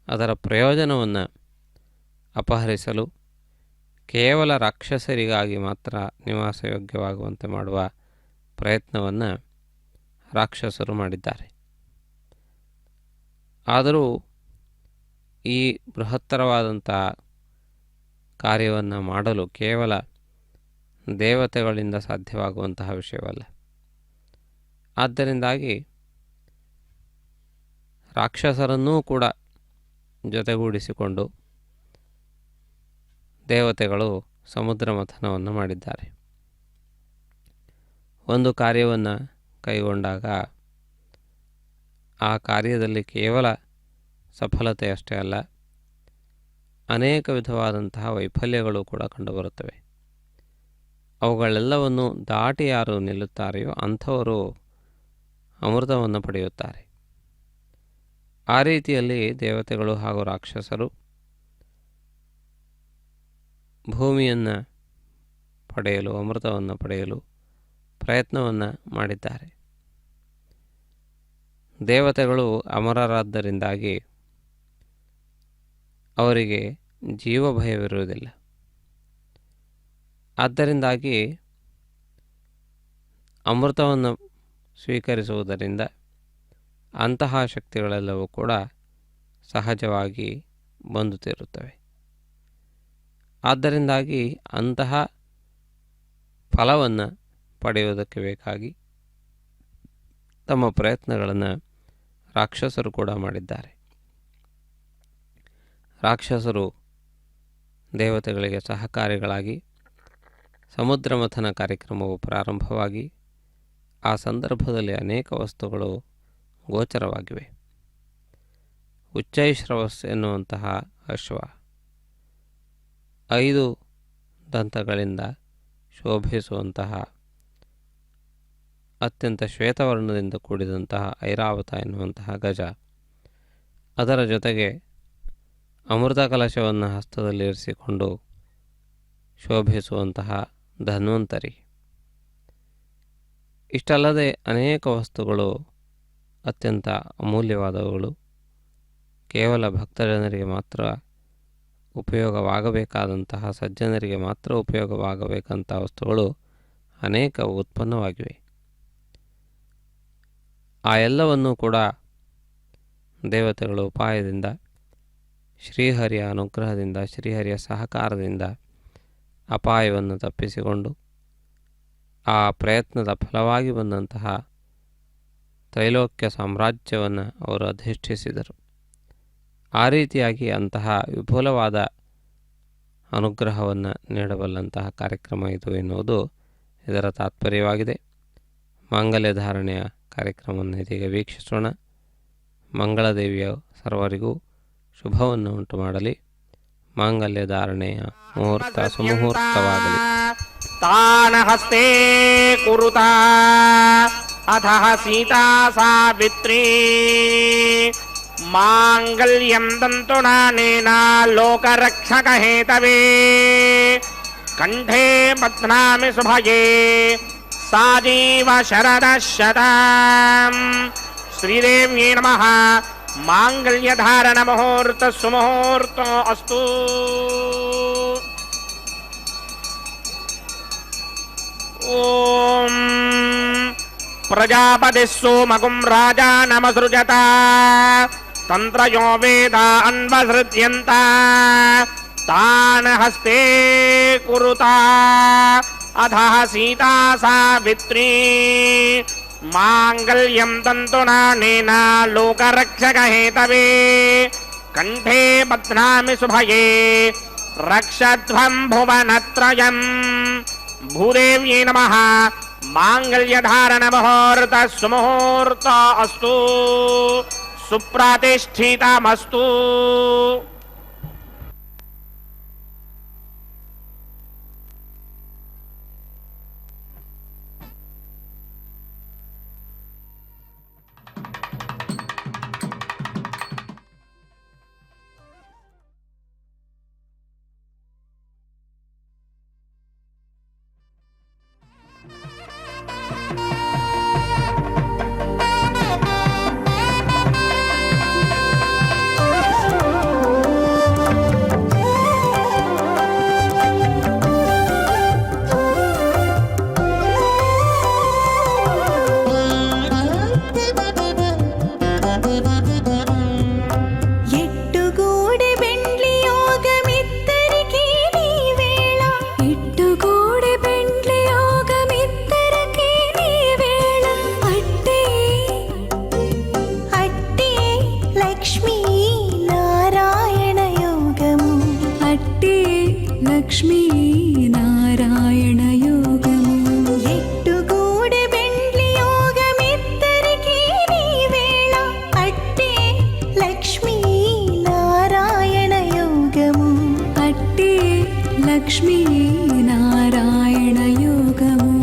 ಅದರ ಪ್ರಯೋಜನವನ್ನು ಅಪಹರಿಸಲು ಕೇವಲ ರಾಕ್ಷಸರಿಗಾಗಿ ಮಾತ್ರ ನಿವಾಸಯೋಗ್ಯವಾಗುವಂತೆ ಮಾಡುವ ಪ್ರಯತ್ನವನ್ನು ರಾಕ್ಷಸರು ಮಾಡಿದ್ದಾರೆ. ಆದರೂ ಈ ಬೃಹತ್ತರವಾದಂಥ ಕಾರ್ಯವನ್ನು ಮಾಡಲು ಕೇವಲ ದೇವತೆಗಳಿಂದ ಸಾಧ್ಯವಾಗುವಂತಹ ವಿಷಯವಲ್ಲ. ಆದ್ದರಿಂದಾಗಿ ರಾಕ್ಷಸರನ್ನೂ ಕೂಡ ಜೊತೆಗೂಡಿಸಿಕೊಂಡು ದೇವತೆಗಳು ಸಮುದ್ರ ಮಥನವನ್ನು ಮಾಡಿದ್ದಾರೆ. ಒಂದು ಕಾರ್ಯವನ್ನು ಕೈಗೊಂಡಾಗ ಆ ಕಾರ್ಯದಲ್ಲಿ ಕೇವಲ ಸಫಲತೆಯಷ್ಟೇ ಅಲ್ಲ, ಅನೇಕ ವಿಧವಾದಂತಹ ವೈಫಲ್ಯಗಳು ಕೂಡ ಕಂಡುಬರುತ್ತವೆ. ಅವುಗಳೆಲ್ಲವನ್ನು ದಾಟಿ ಯಾರು ನಿಲ್ಲುತ್ತಾರೆಯೋ ಅಂಥವರು ಅಮೃತವನ್ನು ಪಡೆಯುತ್ತಾರೆ. ಆ ರೀತಿಯಲ್ಲಿ ದೇವತೆಗಳು ಹಾಗೂ ರಾಕ್ಷಸರು ಭೂಮಿಯನ್ನು ಪಡೆಯಲು, ಅಮೃತವನ್ನು ಪಡೆಯಲು ಪ್ರಯತ್ನವನ್ನು ಮಾಡಿದ್ದಾರೆ. ದೇವತೆಗಳು ಅಮರರಾದ್ದರಿಂದಾಗಿ ಅವರಿಗೆ ಜೀವಭಯವಿರುವುದಿಲ್ಲ. ಆದ್ದರಿಂದಾಗಿ ಅಮೃತವನ್ನು ಸ್ವೀಕರಿಸುವುದರಿಂದ ಅಂತಹ ಶಕ್ತಿಗಳೆಲ್ಲವೂ ಕೂಡ ಸಹಜವಾಗಿ ಬಂದು ಸೇರುತ್ತವೆ. ಆದ್ದರಿಂದಾಗಿ ಅಂತಹ ಫಲವನ್ನು ಪಡೆಯುವುದಕ್ಕೆ ಬೇಕಾಗಿ ತಮ್ಮ ಪ್ರಯತ್ನಗಳನ್ನು ರಾಕ್ಷಸರು ಕೂಡ ಮಾಡಿದ್ದಾರೆ. ರಾಕ್ಷಸರು ದೇವತೆಗಳಿಗೆ ಸಹಕಾರಿಗಳಾಗಿ ಸಮುದ್ರ ಮಥನ ಕಾರ್ಯಕ್ರಮವು ಪ್ರಾರಂಭವಾಗಿ ಆ ಸಂದರ್ಭದಲ್ಲಿ ಅನೇಕ ವಸ್ತುಗಳು ಗೋಚರವಾಗಿವೆ. ಉಚ್ಚೈಶ್ರವಸ್ ಎನ್ನುವಂತಹ ಅಶ್ವ 5 ದಂತಗಳಿಂದ ಶೋಭಿಸುವಂತಹ ಅತ್ಯಂತ ಶ್ವೇತವರ್ಣದಿಂದ ಕೂಡಿದಂತಹ ಐರಾವತ ಎನ್ನುವಂತಹ ಗಜ, ಅದರ ಜೊತೆಗೆ ಅಮೃತ ಕಲಶವನ್ನು ಹಸ್ತದಲ್ಲಿರಿಸಿಕೊಂಡು ಶೋಭಿಸುವಂತಹ ಧನ್ವಂತರಿ, ಇಷ್ಟಲ್ಲದೆ ಅನೇಕ ವಸ್ತುಗಳು ಅತ್ಯಂತ ಅಮೂಲ್ಯವಾದವುಗಳು, ಕೇವಲ ಭಕ್ತಜನರಿಗೆ ಮಾತ್ರ ಉಪಯೋಗವಾಗಬೇಕಾದಂತಹ, ಸಜ್ಜನರಿಗೆ ಮಾತ್ರ ಉಪಯೋಗವಾಗಬೇಕಂಥ ವಸ್ತುಗಳು ಅನೇಕ ಉತ್ಪನ್ನವಾಗಿವೆ. ಆ ಎಲ್ಲವನ್ನೂ ಕೂಡ ದೇವತೆಗಳ ಉಪಾಯದಿಂದ, ಶ್ರೀಹರಿಯ ಅನುಗ್ರಹದಿಂದ, ಶ್ರೀಹರಿಯ ಸಹಕಾರದಿಂದ ಅಪಾಯವನ್ನು ತಪ್ಪಿಸಿಕೊಂಡು ಆ ಪ್ರಯತ್ನದ ಫಲವಾಗಿ ಬಂದಂತಹ ತ್ರೈಲೋಕ್ಯ ಸಾಮ್ರಾಜ್ಯವನ್ನು ಅವರು ಅಧಿಷ್ಠಿಸಿದರು. ಆ ರೀತಿಯಾಗಿ ಅಂತಹ ವಿಪುಲವಾದ ಅನುಗ್ರಹವನ್ನು ನೀಡಬಲ್ಲಂತಹ ಕಾರ್ಯಕ್ರಮ ಇದು ಎನ್ನುವುದು ಇದರ ತಾತ್ಪರ್ಯವಾಗಿದೆ. ಮಾಂಗಲ್ಯ ಧಾರಣೆಯ ಕಾರ್ಯಕ್ರಮವನ್ನು ಇದೀಗ ವೀಕ್ಷಿಸೋಣ. ಮಂಗಳದೇವಿಯ ಸರ್ವರಿಗೂ ಶುಭವನ್ನು ಉಂಟು ಮಾಡಲಿ. ಮಾಂಗಲ್ಯ ಧಾರಣೆಯ ಮುಹೂರ್ತ ಸುಮುಹೂರ್ತವಾಗಲಿ. ತಾನ ಹಸ್ತೆ ಕುರುತಾ ಅಥ ಸೀತಾ ಸಾವಿತ್ರೀ ಮಾಂಗಲ್ಯಂ ತಂತುನಾನೇನ ಲೋಕರಕ್ಷಕ ಹೇತವೇ ಕಂಠೇ ಬಧ್ನಾಮಿ ಶುಭಯೇ ಸಾಜೀವ ಶರದಃ ಶತಂ. ಶ್ರೀದೇವ್ಯೈ ನಮಃ. ಮಾಂಗಲ್ಯ ಧಾರಣ ಮುಹೂರ್ತ ಸುಮುಹೂರ್ತ ಅಸ್ತು. ಓಂ ಪ್ರಜಾಪತಿ ಸೋಮಗುಂ ರಾಜಾ ನಮಸೃಜತ ತಂತ್ರಯೋ ವೇದ ಅನ್ವಸೃಜ್ಯಂತ ತಾನ ಹಸ್ತೆ ಕುರುತಾ ಅಥ ಸೀತಾ ಸಾವಿತ್ರೀ ಮಾಂಗಲ್ಯಂ ತಂತುನಾನೇನ ಲೋಕರಕ್ಷಕ ಹೇತವೇ ಕಂಠೇ ಬಧ್ನಾಮಿ ಶುಭಯೇ ರಕ್ಷಧ್ವಂ ಭುವನತ್ರಯಂ. ಭೂದೇವ್ಯೈ ನಮಃ. ಮಾಂಗಲ್ಯ ಧಾರಣ ಮುಹೂರ್ತ ಸುಮುಹೂರ್ತ ಅಸ್ತು. ಸುಪ್ರತಿಷ್ಠಿತಮಸ್ತು. లక్ష్మీ నారాయణ యోగము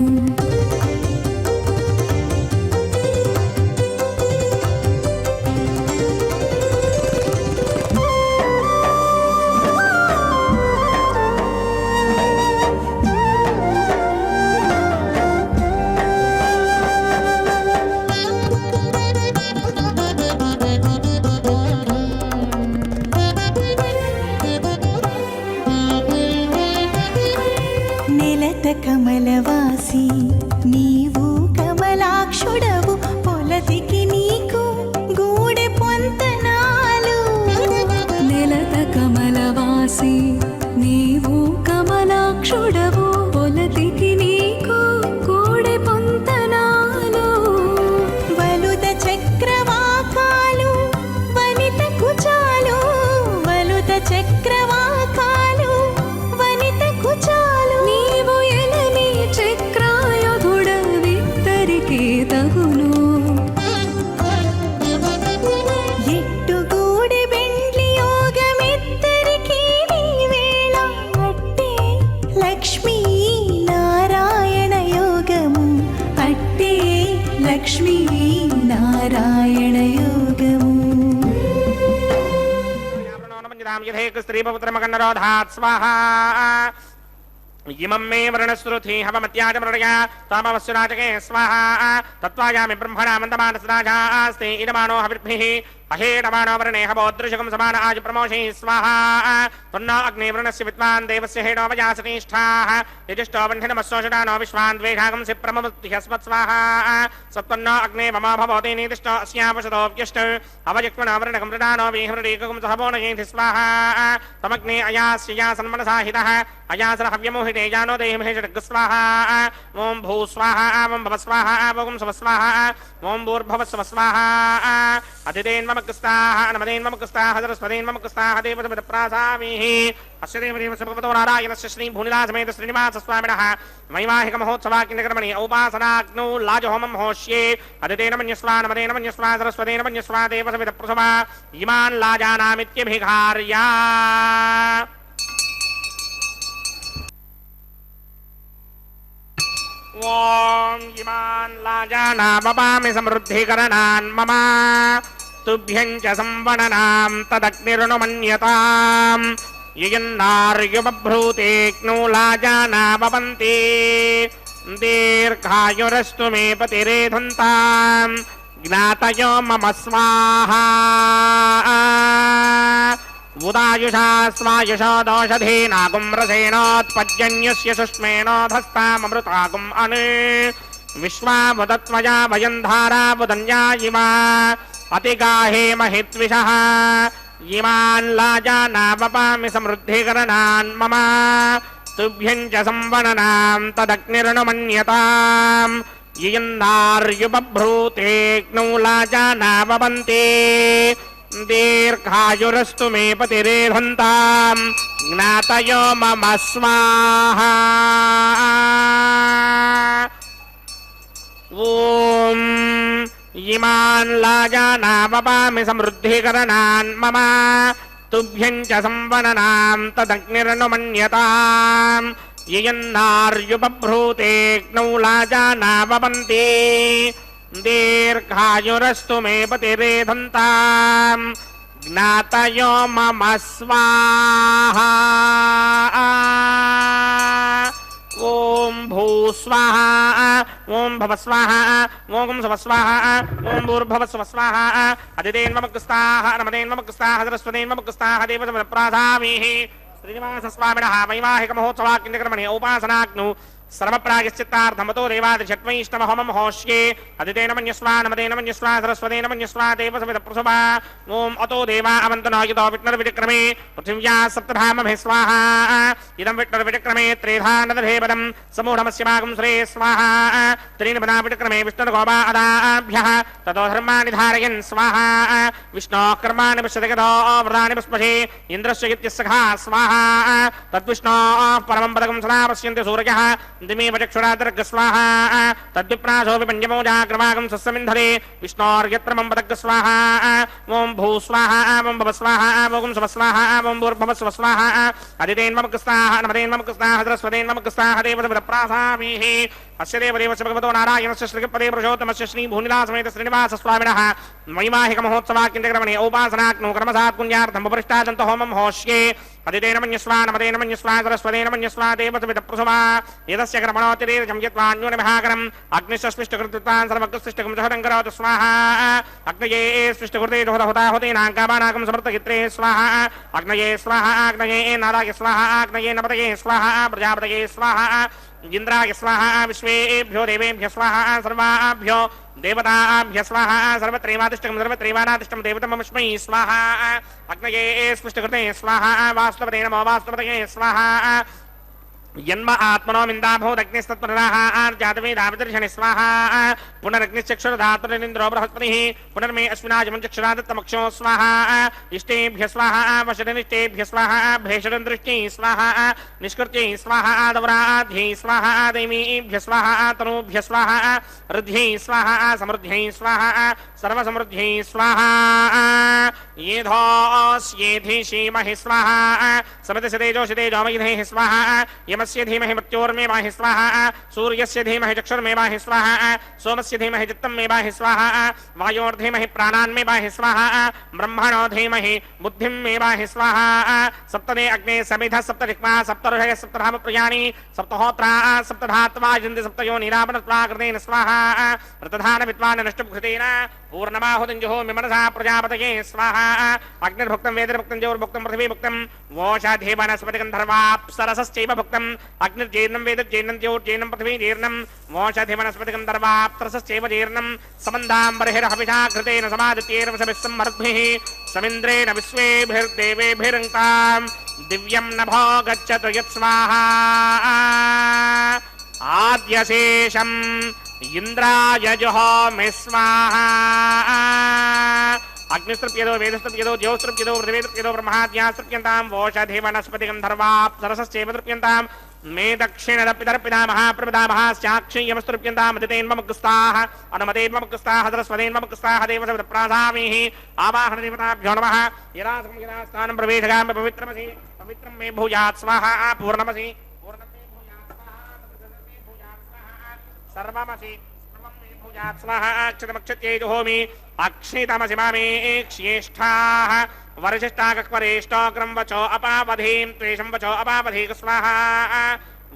నెలత కమలవాసి నీవు కమలాక్షుడవు పొలతికి నీకు గూడె పొంతనాలు నెలత కమలవాసి నీవు కమలాక్షుడవు పొలతికి నీకు గూడె పొంతనాలు వలుద చక్రవాకాలు వనిత కుచాలు వలుద చక్రవాకాలు వనిత కుచాలు నీవు ఎలని చక్రాయుధుడవిద్దరికి తగును ఎట్టుగూడి బెండ్లి యోగమిద్దరికి నీ వేళ అట్టే లక్ష్మీ నారాయణ యోగము అట్టే లక్ష్మీ నారాయణ యోగము స్త్రీపుత్రమగన్నరోధాత్ స్వాహా ఇమం మే వరుణశ్రుతి హవమత్యాజమృడయ తామవస్సురాజకే స్వాహా తత్వాయామి బ్రహ్మణా మందమానసరాజాస్తే ఇదమానో హవిర్భిః అహేడమానో వరుణే హవోదృశకం సమాన ఆజు ప్రమోషి స్వాహా తున్నా అగ్నే వరుణస్య విద్వాన్ దేవస్య హేడో వయాసనిష్ఠాః యజిష్టో వన్హినమస్సోషడానో విశ్వాన్ ద్వేషాగంసి ప్రమముత్యస్మత్ స్వాహా సత్వన్నో అగ్నే మమా భవతి నీతిష్టో అస్యావశతో వ్యష్టో అవయక్వనో వరుణకం మృడానో వీహృడీకం సహవోనయేతి స్వాహా తమగ్నే అయాస్య సన్మనసాహితః అయాసన హవ్యమోహితే జానో దేహిమహేషడ్గ స్వాహా ఓం భూ స్వాహా ఓం భవ స్వాహా ఓం శవ స్వాహా ఓం భూర్భవ స్వ స్వాహా అతిథేన్మమకస్తాః నమదేన్మమకస్తాః సరస్వతేన్మమకస్తాః దేవతమిద ప్రాసామిః అస్య దేవదేవ భగవతో నారాయణస్య శ్రీ భూనిలాసమేత శ్రీనివాస స్వామినః వైవాహిక మహోత్సవాకిందకర్మణి ఔపాసనాగ్నౌ లాజహోమం హోష్యే అదితేన మన్యస్వా నమదేన మన్యస్వా సరస్వతేన మన్యస్వా దేవతమిద ప్రసవా ఇమాన్ లాజానామిత్యభిఘార్యా ఓం ఇమాన్ లాజానామపామి సమృద్ధికరణాన్ మమ తుభ్యం చ సంవననాం తదగ్నిరుణమన్యతాం యయన్నార్యుబభ్రూతేక్నో లాజానామవంతి దీర్ఘాయురస్తు మే పతిరేధంతాం జ్ఞాతయో మమ స్వాహా ఉదాయుషా స్వాయుషో దోషధీనాగుం రసేనోత్పద్యన్యస్య సుష్మేనోధస్తామృతాగుం అనే విశ్వాముదత్వయా వయం ధారావుదన్యా ఇమా అతిగాహే మహిత్విషః ఇమాన్ లాజానామపామి సమృద్ధికరణాన్ మమ తుభ్యం చ సంవననాం తదగ్నిరుణమన్యతాం యయన్నార్యుబభ్రూతేగ్నౌ లాజానామవంతి దీర్ఘాయురస్తు మే పతిరేధంతాం జ్ఞాతయో మమ స్వాహా ఓం ఇమాన్ లాజానామపామి సమృద్ధికరణాన్ మమ తుభ్యం చ సంవననాం తదగ్నిరుణమన్యతాం యయన్నార్యుబభ్రూతేగ్నౌ లాజానామవంతి దీర్ఘాయురస్తు మే పతిరేధంతాం జ్ఞాతయో మమ స్వాహా ఓం భూ స్వాహా ఓం భవ స్వాహా ఓం శవ స్వాహా ఓం భూర్భవ స్వ స్వాహా అదితేన్మమకస్తాః నమదేన్మమకస్తాః సరస్వతేన్మమకస్తాః దేవతమిద ప్రాసామిః శ్రీనివాస స్వామినః వైవాహిక మహోత్సవాకిందకర్మణి ఔపాసనాగ్నౌ सर्वप्रायश्चित्तार्थमतो देवादिषट्वैष्णवहोमं होष्ये अदितेन मन्यस्वा नमदेन मन्यस्वा सरस्वतेन मन्यस्वा देवसमित प्रसुभा ओम अतो देवा अवन्तनो यतो विष्णुर्विक्रमे पृथिव्या सप्तधामभिः स्वाहा इदं विष्णुर्विक्रमे त्रेधा नदधेवदं समूढमस्य भागं श्रे स्वाहा त्रीन् पदा विक्रमे विष्णुर्गोपा अदाभ्यः ततो धर्माणि धारयन् स्वाहा विष्णोः कर्माणि पश्यति व्रतानि पुष्पशे इन्द्रस्य इत्यस्य स्वाहा तद्विष्णोः परमं पदकं सदा पश्यन्ति सूर्यः दिमेव चक्षुरादर्ग स्वाहा तद्विप्रासोऽपि पञ्चमोजाग्रवागं सस्समिन्धरे विष्णोर्यत्रमं पदग् स्वाहा ॐ भू स्वाहा ॐ भव स्वाहा ॐ स्व स्वाहा ॐ भूर्भुवः स्व स्वाहा अदितेन्ममग् स्वाहा नमदेन्ममग् स्वाहा सरस्वतेन्ममग् स्वाहा देवतमिदप्रासामीः अस्य देवदेवस्य भगवतो नारायणस्य श्रीपदे पुरुषोत्तमस्य श्रीभूनिलासमेत श्रीनिवासस्वामिनः वैवाहिकमहोत्सवाख्यन्तक्रमणे औपासनाग्नौ कर्मसात् पुण्यार्थं उपरिष्टादन्तो होमं होष्ये अदितेन मन्यस्वा नमदेन मन्यस्वा सरस्वतेन मन्यस्वा देवतमिदप्रसुमा यदस्य कर्मणोऽतिरेकं यत्त्वान्योनिमहाकरम् अग्निश्चस्पृष्टकृत्वान् सर्वकृष्टिकं सहतं करोतु स्वाहा अग्नये स्पृष्टकृते हुताहुतीनाङ्कामानाकं समर्थगित्रे स्वाहा अग्नये स्वाहा अग्नये नाराय स्वाहा अग्नये नपतये स्वाहा प्रजापतये स्वाहा इंद्राय स्वाहा विश्वेभ्यो देवेभ्य स्वाहा सर्वाभ्यो देवताभ्य स्वाहा सर्वत्रैवातिष्ठं सर्वत्रैवानातिष्ठं देवतमस्मै स्वाहा अग्नये स्पृष्टकृते स्वाहा वास्तवते नमो वास्तवतये स्वाहा जन्म आत्मनो मिन्दाभूदग्निस्तत्पुनराः आर्जातवेदाविदर्शने स्वाहा पुनरग्निश्चक्षुरधातुरिन्द्रो बृहस्पतिः पुनर्मे अश्विनाजमञ्चक्षुरादत्तमक्षो स्वाहा इष्टेभ्य स्वाहा वशनिष्टेभ्य स्वाहा भेषणदृष्टि स्वाहा निष्कृत्यै स्वाहा दवराध्यै स्वाहा दैवीभ्य स्वाहा तनूभ्य स्वाहा ऋद्ध्यै स्वाहा समृद्ध्यै स्वाहा सर्वसमृद्ध्यै स्वाहा येधोऽस्येधि श्रीमहि स्वाहा समितशतेजोषितेजोमयिधेः स्वाहा यमस्य धीमहि मृत्योर्मेवाहि स्वाहा सूर्यस्य धीमहि चक्षुर्मेवाहि स्वाहा सोमस्य धीमहि चित्तमेवाहि स्वाहा वायोर्धीमहि प्राणान्मेवाहि स्वाहा ब्रह्मणो धीमहि बुद्धिमेवाहि स्वाहा सप्तदे अग्ने समिधः सप्तरिक्मा सप्तऋषयः सप्तधाम प्रियाणि सप्तहोत्रा सप्तधात्वा जिन्ति सप्तयो निरापनत्वाकृतेन स्वाहा रतधान विद्वान् नष्टभृतेन पूर्णमाहुतिञ्जुहोमि मनसा प्रजापतये स्वाहा अग्निर्भुक्तं वेदर्भुक्तं ज्योर्भुक्तं पृथिवीभुक्तं वोषाधिवनस्पतिगन्धर्वाप्सरसश्चैव भुक्तं अग्निर्जीर्णं वेदज्जीर्णं ज्योर्जीर्णं पृथिवीजीर्णं वोषाधिवनस्पतिगन्धर्वाप्सरसश्चैव जीर्णं समन्दाम्बर्हिरहविषा कृतेन समादित्यैर्वशभिः सम्मर्द्भिः समिन्द्रेण विश्वेभिर्देवेभिरङ्कां दिव्यं नभो गच्छतु यत्स्वाहा आद्यशेषम् इंद्राय जुहोमि स्वाहा अग्निस्तृप्यदो वेदस्तृप्यदो ज्योस्तृप्यदो पृथिवीस्तृप्यदो ब्रह्माद्यास्तृप्यन्तां वोषाधिवनस्पतिगन्धर्वाप्सरसश्चैव तृप्यन्तां मे दक्षिणदपितर्पिता महाप्रपिता महास्याक्षीयमस्तृप्यन्तां अदितेन्ममुग्स्ताः अनुमतेन्ममुग्स्ताः सरस्वतेन्ममुग्स्ताः देवसविदप्रासामीः आवाहनदेवताभ्यो नमः यदा स्थानं प्रवेशगामि पवित्रमसि पवित्रं मे भूयात् स्वाहा पूर्णमसि सर्वमसि सर्वं मे भूयात् स्वाहा अक्षतमक्षत्यै जुहोमि अक्षितमसि मामे एक्ष्येष्ठाः वरिष्ठाकक्वरेष्टोऽग्रं वचो अपावधीं त्वेषं वचो अपावधीक स्वाहा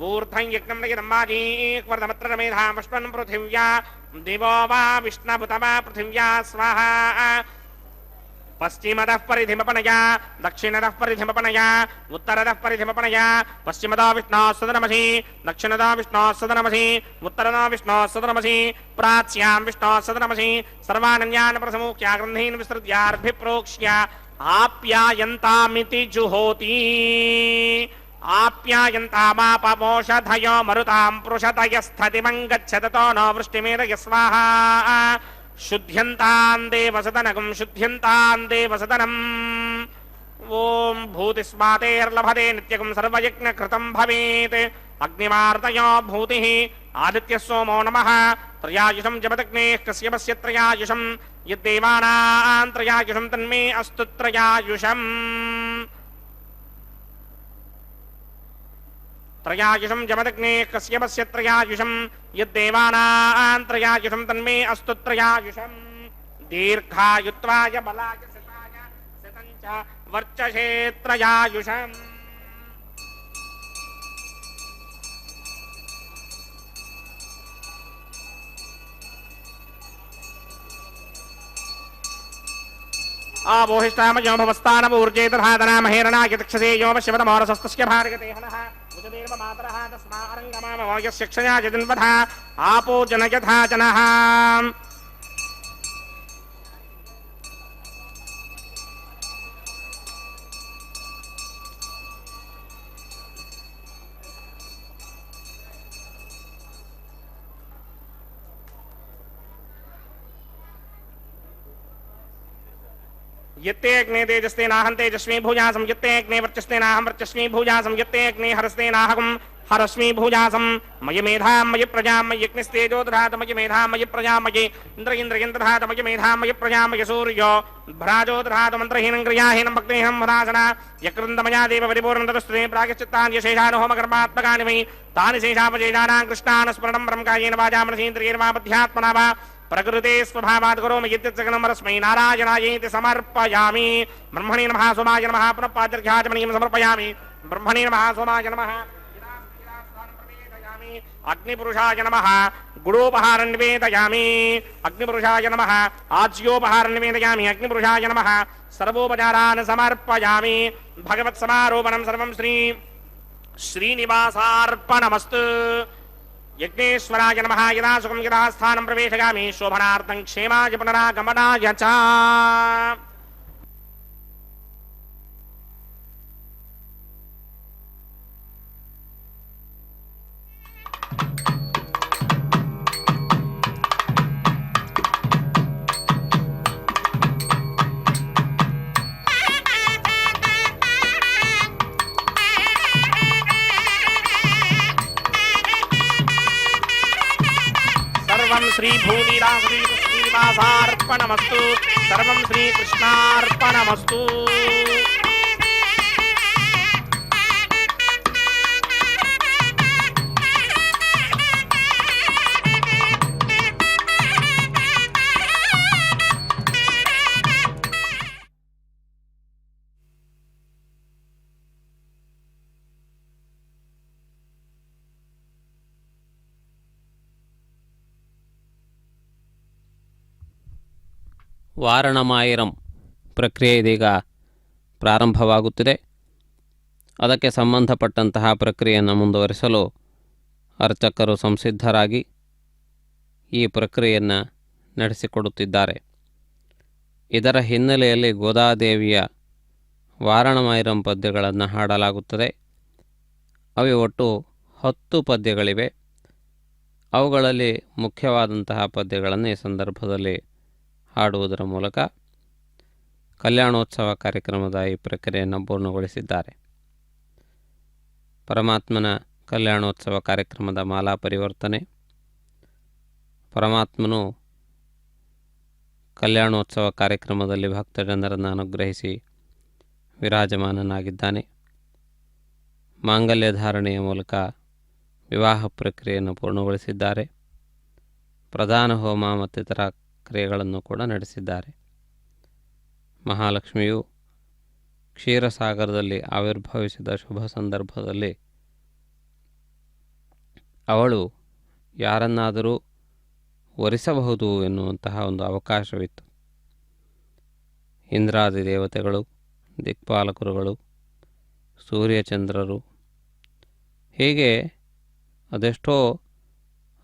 ऊर्ध्वं यज्ञं नयनं वाजीक्वर्धमत्र मेधामश्वन् पृथिव्या दिवो वा विष्णुभुत वा पृथिव्या स्वाहा पश्चिमतः परिधिमपनया दक्षिणतः परिधिमपनया उत्तरतः परिधिमपनया पश्चिमतः विष्णोः सदनमसि दक्षिणतः विष्णोः सदनमसि उत्तरतः विष्णोः सदनमसि प्राच्यां विष्णोः सदनमसि सर्वानन्यान् प्रसमुख्या ग्रन्थीन् विस्तृत्यार्भिप्रोक्ष्य आप्यायन्तामिति जुहोति आप्यायन्तामापमोषधयो मरुतां पृषतयस्थतिमं गच्छततो नो वृष्टिमेरय स्वाहा शुद्ध्यन्तां देवसदनकं शुद्ध्यन्तां देवसदनम् ओम भूतिस्मातेर्लभते नित्यकं सर्वयज्ञकृतं भवेत् अग्निमार्तयो भूतिः आदित्यः सोमो नमः त्रयायुषं जपदग्नेः कस्यपस्य त्रयायुषं यद्देवानां त्रयायुषं तन्मे अस्तु त्रयायुषम् त्रयायुषं जमदग्नेः कस्यपस्य त्रयायुषं यद्देवानां त्रयायुषं तन्मे अस्तु त्रयायुषं दीर्घायुत्वाय बलाय शताय शतं च वर्चसे त्रयायुषम् आबोहिष्टामयो भवस्तानमूर्जे तथातनामहेरणाय दक्षसे यो वश्यवतमोरसस्तस्य भार्गते हनः उचदेव मातरः तस्मारङ्गमामो यस्य क्षया जदिन्वधा आपो जनयथा जनः यत्ते अग्ने तेजस्ते नाहं तेजस्वी भूयासं यत्ते अग्ने वर्चस्ते नाहं वर्चस्वी भूयासं यत्ते अग्ने हरस्ते नाहं हरस्मी भूजासं मयि मेधां मयि प्रजां मयि यज्ञस्तेजो दधात मयि मेधां मयि प्रजां मयि इन्द्र दधात मयि मेधां मयि प्रजां मयि सूर्यो भ्राजो दधात मन्त्रहीनं क्रियाहीनं भक्तिहीनं वदासना यकृन्दमया देव परिपूर्णतस्तुते प्रागश्चित्तानि शेषान् होमकर्मात्मकानि वै तानि शेषापशेषाणां कृष्णान् स्मरणं ब्रह्मकायेन वाचा मनसीन्द्रियेण वा बुद्ध्यात्मना वा प्रकृते स्वभावात् करोमि यद्यत्सकलमरस्मै नारायणायेति समर्पयामि ब्रह्मणे नमः सोमाय नमः पुनः पाद्यर्घ्याचमनीं समर्पयामि ब्रह्मणे नमः सोमाय नमः अग्निपुरुषाय नमः गुडोपहारं निवेदयामि अग्निपुरुषाय नमः आज्योपहारं निवेदयामि अग्निपुरुषाय नमः सर्वोपचारान् समर्पयामि भगवत्समारोपणं सर्वं श्रीनिवासार्पणमस्तु यज्ञेश्वराय नमः यदा सुखं यदा स्थानं प्रवेशयामि शोभनार्थं क्षेमाय पुनरागमनाय च श्री भूनिवासार्पणमस्तु सर्वं श्रीकृष्णार्पणमस्तु ವಾರಣಮಾಯಿರಂ ಪ್ರಕ್ರಿಯೆ ಇದೀಗ ಪ್ರಾರಂಭವಾಗುತ್ತಿದೆ. ಅದಕ್ಕೆ ಸಂಬಂಧಪಟ್ಟಂತಹ ಪ್ರಕ್ರಿಯೆಯನ್ನು ಮುಂದುವರಿಸಲು ಅರ್ಚಕರು ಸಂಸಿದ್ಧರಾಗಿ ಈ ಪ್ರಕ್ರಿಯೆಯನ್ನು ನಡೆಸಿಕೊಡುತ್ತಿದ್ದಾರೆ. ಇದರ ಹಿನ್ನೆಲೆಯಲ್ಲಿ ಗೋದಾದೇವಿಯ ವಾರಣಮಾಯಿರಂ ಪದ್ಯಗಳನ್ನು ಹಾಡಲಾಗುತ್ತದೆ. ಅವು ಒಟ್ಟು 10 ಪದ್ಯಗಳಿವೆ. ಅವುಗಳಲ್ಲಿ ಮುಖ್ಯವಾದಂತಹ ಪದ್ಯಗಳನ್ನು ಈ ಸಂದರ್ಭದಲ್ಲಿ ಹಾಡುವುದರ ಮೂಲಕ ಕಲ್ಯಾಣೋತ್ಸವ ಕಾರ್ಯಕ್ರಮದ ಈ ಪ್ರಕ್ರಿಯೆಯನ್ನು ಪೂರ್ಣಗೊಳಿಸಿದ್ದಾರೆ. ಪರಮಾತ್ಮನ ಕಲ್ಯಾಣೋತ್ಸವ ಕಾರ್ಯಕ್ರಮದ ಮಾಲಾ ಪರಿವರ್ತನೆ, ಪರಮಾತ್ಮನು ಕಲ್ಯಾಣೋತ್ಸವ ಕಾರ್ಯಕ್ರಮದಲ್ಲಿ ಭಕ್ತಜನರನ್ನು ಅನುಗ್ರಹಿಸಿ ವಿರಾಜಮಾನನಾಗಿದ್ದಾನೆ. ಮಾಂಗಲ್ಯ ಧಾರಣೆಯ ಮೂಲಕ ವಿವಾಹ ಪ್ರಕ್ರಿಯೆಯನ್ನು ಪೂರ್ಣಗೊಳಿಸಿದ್ದಾರೆ. ಪ್ರಧಾನ ಹೋಮ ಮತ್ತಿತರ ಕ್ರಿಯೆಗಳನ್ನು ಕೂಡ ನಡೆಸಿದ್ದಾರೆ. ಮಹಾಲಕ್ಷ್ಮಿಯು ಕ್ಷೀರಸಾಗರದಲ್ಲಿ ಆವಿರ್ಭವಿಸಿದ ಶುಭ ಸಂದರ್ಭದಲ್ಲಿ ಅವಳು ಯಾರನ್ನಾದರೂ ವರಿಸಬಹುದು ಎನ್ನುವಂತಹ ಒಂದು ಅವಕಾಶವಿತ್ತು. ಇಂದ್ರಾದಿ ದೇವತೆಗಳು, ದಿಕ್ಪಾಲಕರುಗಳು, ಸೂರ್ಯಚಂದ್ರರು, ಹೀಗೆ ಅದೆಷ್ಟೋ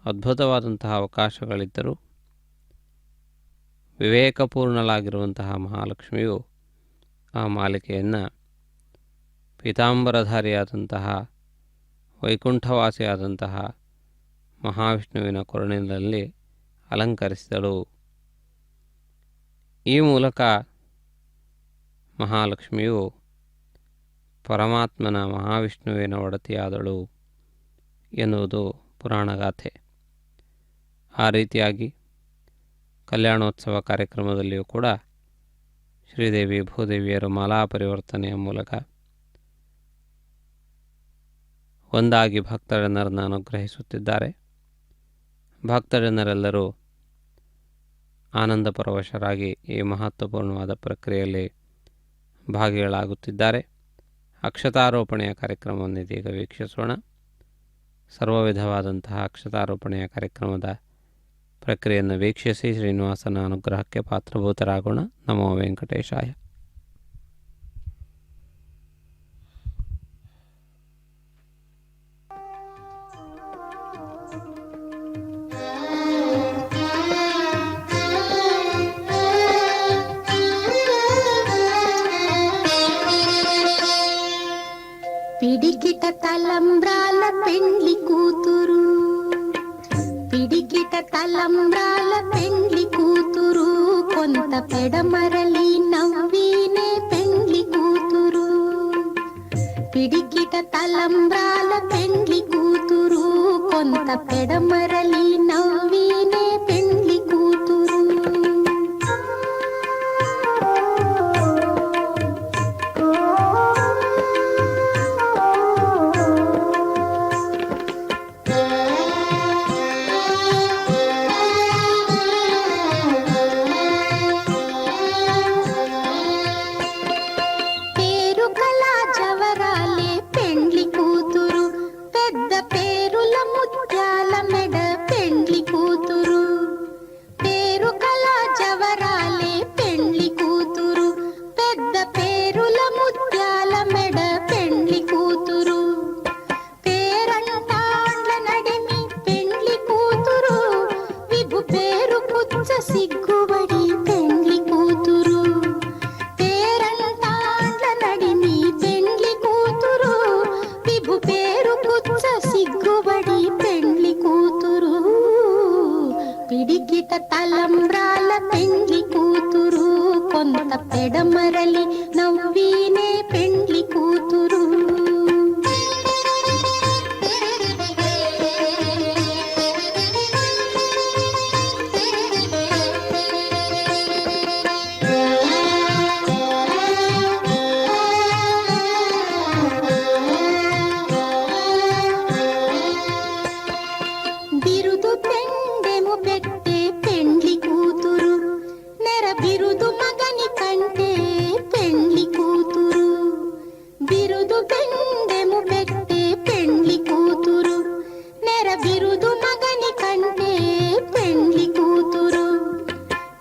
ಅದ್ಭುತವಾದಂತಹ ಅವಕಾಶಗಳಿದ್ದರು. ವಿವೇಕಪೂರ್ಣಳಾಗಿರುವಂತಹ ಮಹಾಲಕ್ಷ್ಮಿಯು ಆ ಮಾಲಿಕೆಯನ್ನು ಪೀತಾಂಬರಧಾರಿಯಾದಂತಹ ವೈಕುಂಠವಾಸಿಯಾದಂತಹ ಮಹಾವಿಷ್ಣುವಿನ ಕೊರಳಿನಲ್ಲಿ ಅಲಂಕರಿಸಿದಳು. ಈ ಮೂಲಕ ಮಹಾಲಕ್ಷ್ಮಿಯು ಪರಮಾತ್ಮನ ಮಹಾವಿಷ್ಣುವಿನ ಒಡತಿಯಾದಳು ಎನ್ನುವುದು ಪುರಾಣಗಾಥೆ. ಆ ರೀತಿಯಾಗಿ ಕಲ್ಯಾಣೋತ್ಸವ ಕಾರ್ಯಕ್ರಮದಲ್ಲಿಯೂ ಕೂಡ ಶ್ರೀದೇವಿ ಭೂದೇವಿಯರು ಮಾಲಾ ಪರಿವರ್ತನೆಯ ಮೂಲಕ ಒಂದಾಗಿ ಭಕ್ತಜನರನ್ನು ಅನುಗ್ರಹಿಸುತ್ತಿದ್ದಾರೆ. ಭಕ್ತಜನರೆಲ್ಲರೂ ಆನಂದ ಪರವಶರಾಗಿ ಈ ಮಹತ್ವಪೂರ್ಣವಾದ ಪ್ರಕ್ರಿಯೆಯಲ್ಲಿ ಭಾಗಿಗಳಾಗುತ್ತಿದ್ದಾರೆ. ಅಕ್ಷತಾರೋಪಣೆಯ ಕಾರ್ಯಕ್ರಮವನ್ನು ಇದೀಗ ವೀಕ್ಷಿಸೋಣ. ಸರ್ವ ವಿಧವಾದಂತಹ ಅಕ್ಷತಾರೋಪಣೆಯ ಕಾರ್ಯಕ್ರಮದ ಪ್ರಕ್ರಿಯೆಯನ್ನು ವೀಕ್ಷಿಸಿ ಶ್ರೀನಿವಾಸನ ಅನುಗ್ರಹಕ್ಕೆ ಪಾತ್ರಭೂತರಾಗೋಣ. ನಮೋ ವೆಂಕಟೇಶಾಯ. పిడికిట తలంబ్రాల పెండ్లి కూతురు, పిడికిట తలంబ్రాల పెండ్లి కూతురు, కొంత పెడమరలి నవ్వినే పెండ్లి కూతురు. పిడికిట పిడికిట తలంబ్రాల పెండ్లి కూతురు కొంత పెడమరలి నవ్వినే పెండ్లి కూతురు. పేరు కళా జవరాలే పెండ్లి కూతురు పెద్ద పేరుల ముత్యాల మెడ పెండ్లి కూతురు. పేరు కళా జవరాలే పెండ్లి కూతురు పెద్ద పేరుల ముత్యాల మెడ పెండ్లి కూతురు. పేరంటాండ్ల నడిమి పెండ్లి కూతురు విభు పేరు పుచ్చ సిగ్గుబడి పెండ్లి కూతురు. పేరంటాండ్ల నడిమి పెండ్లి కూతురు విభు పేరు పుచ్చ సిగ్గుబడి పెండ్లి కూతురు. పిడికిట తలంబ్రాల పెండ్లి కూతురు కొంత పెడమరలి నవ్వినే పెండ్లి కూతురు. బిరుదు పెండెము పెట్టే పెండ్లి కూతురు నెర బిరుదు మగని కంటే పెండ్లి కూతురు. బిరుదు పెండెము పెట్టే పెండ్లి కూతురు నెర బిరుదు మగని కంటే పెండ్లి కూతురు.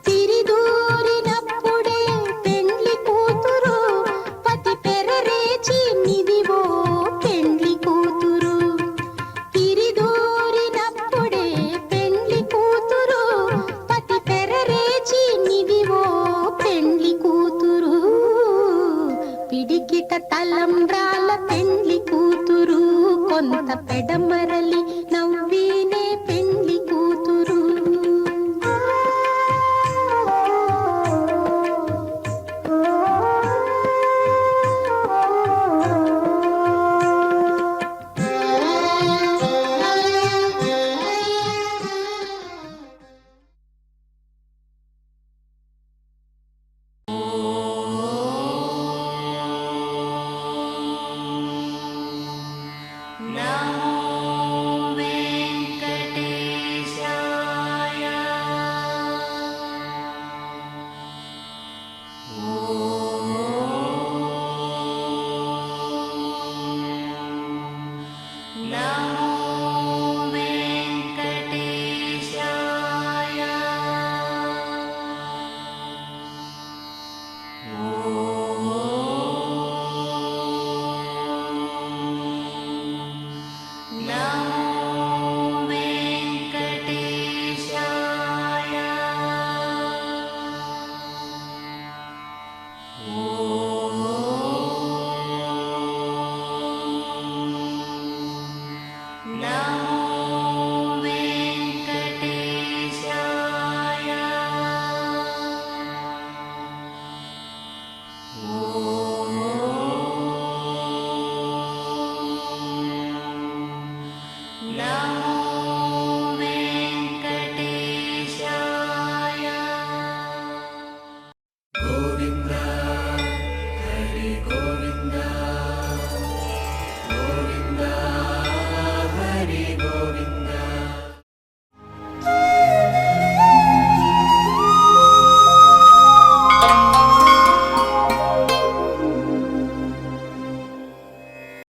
తిరిదూరినప్పుడే పెండ్లి కూతురు పతి పెరరేచి నిదివో పెండ్లి కూతురు. తిరిదూరినప్పుడే పెండ్లి కూతురు పతి పెరరేచి నిదివో పెండ్లి కూతురు. పిడికిట తలంబ్రాల పెండ్లి కూతురు కొంత పెడమరలి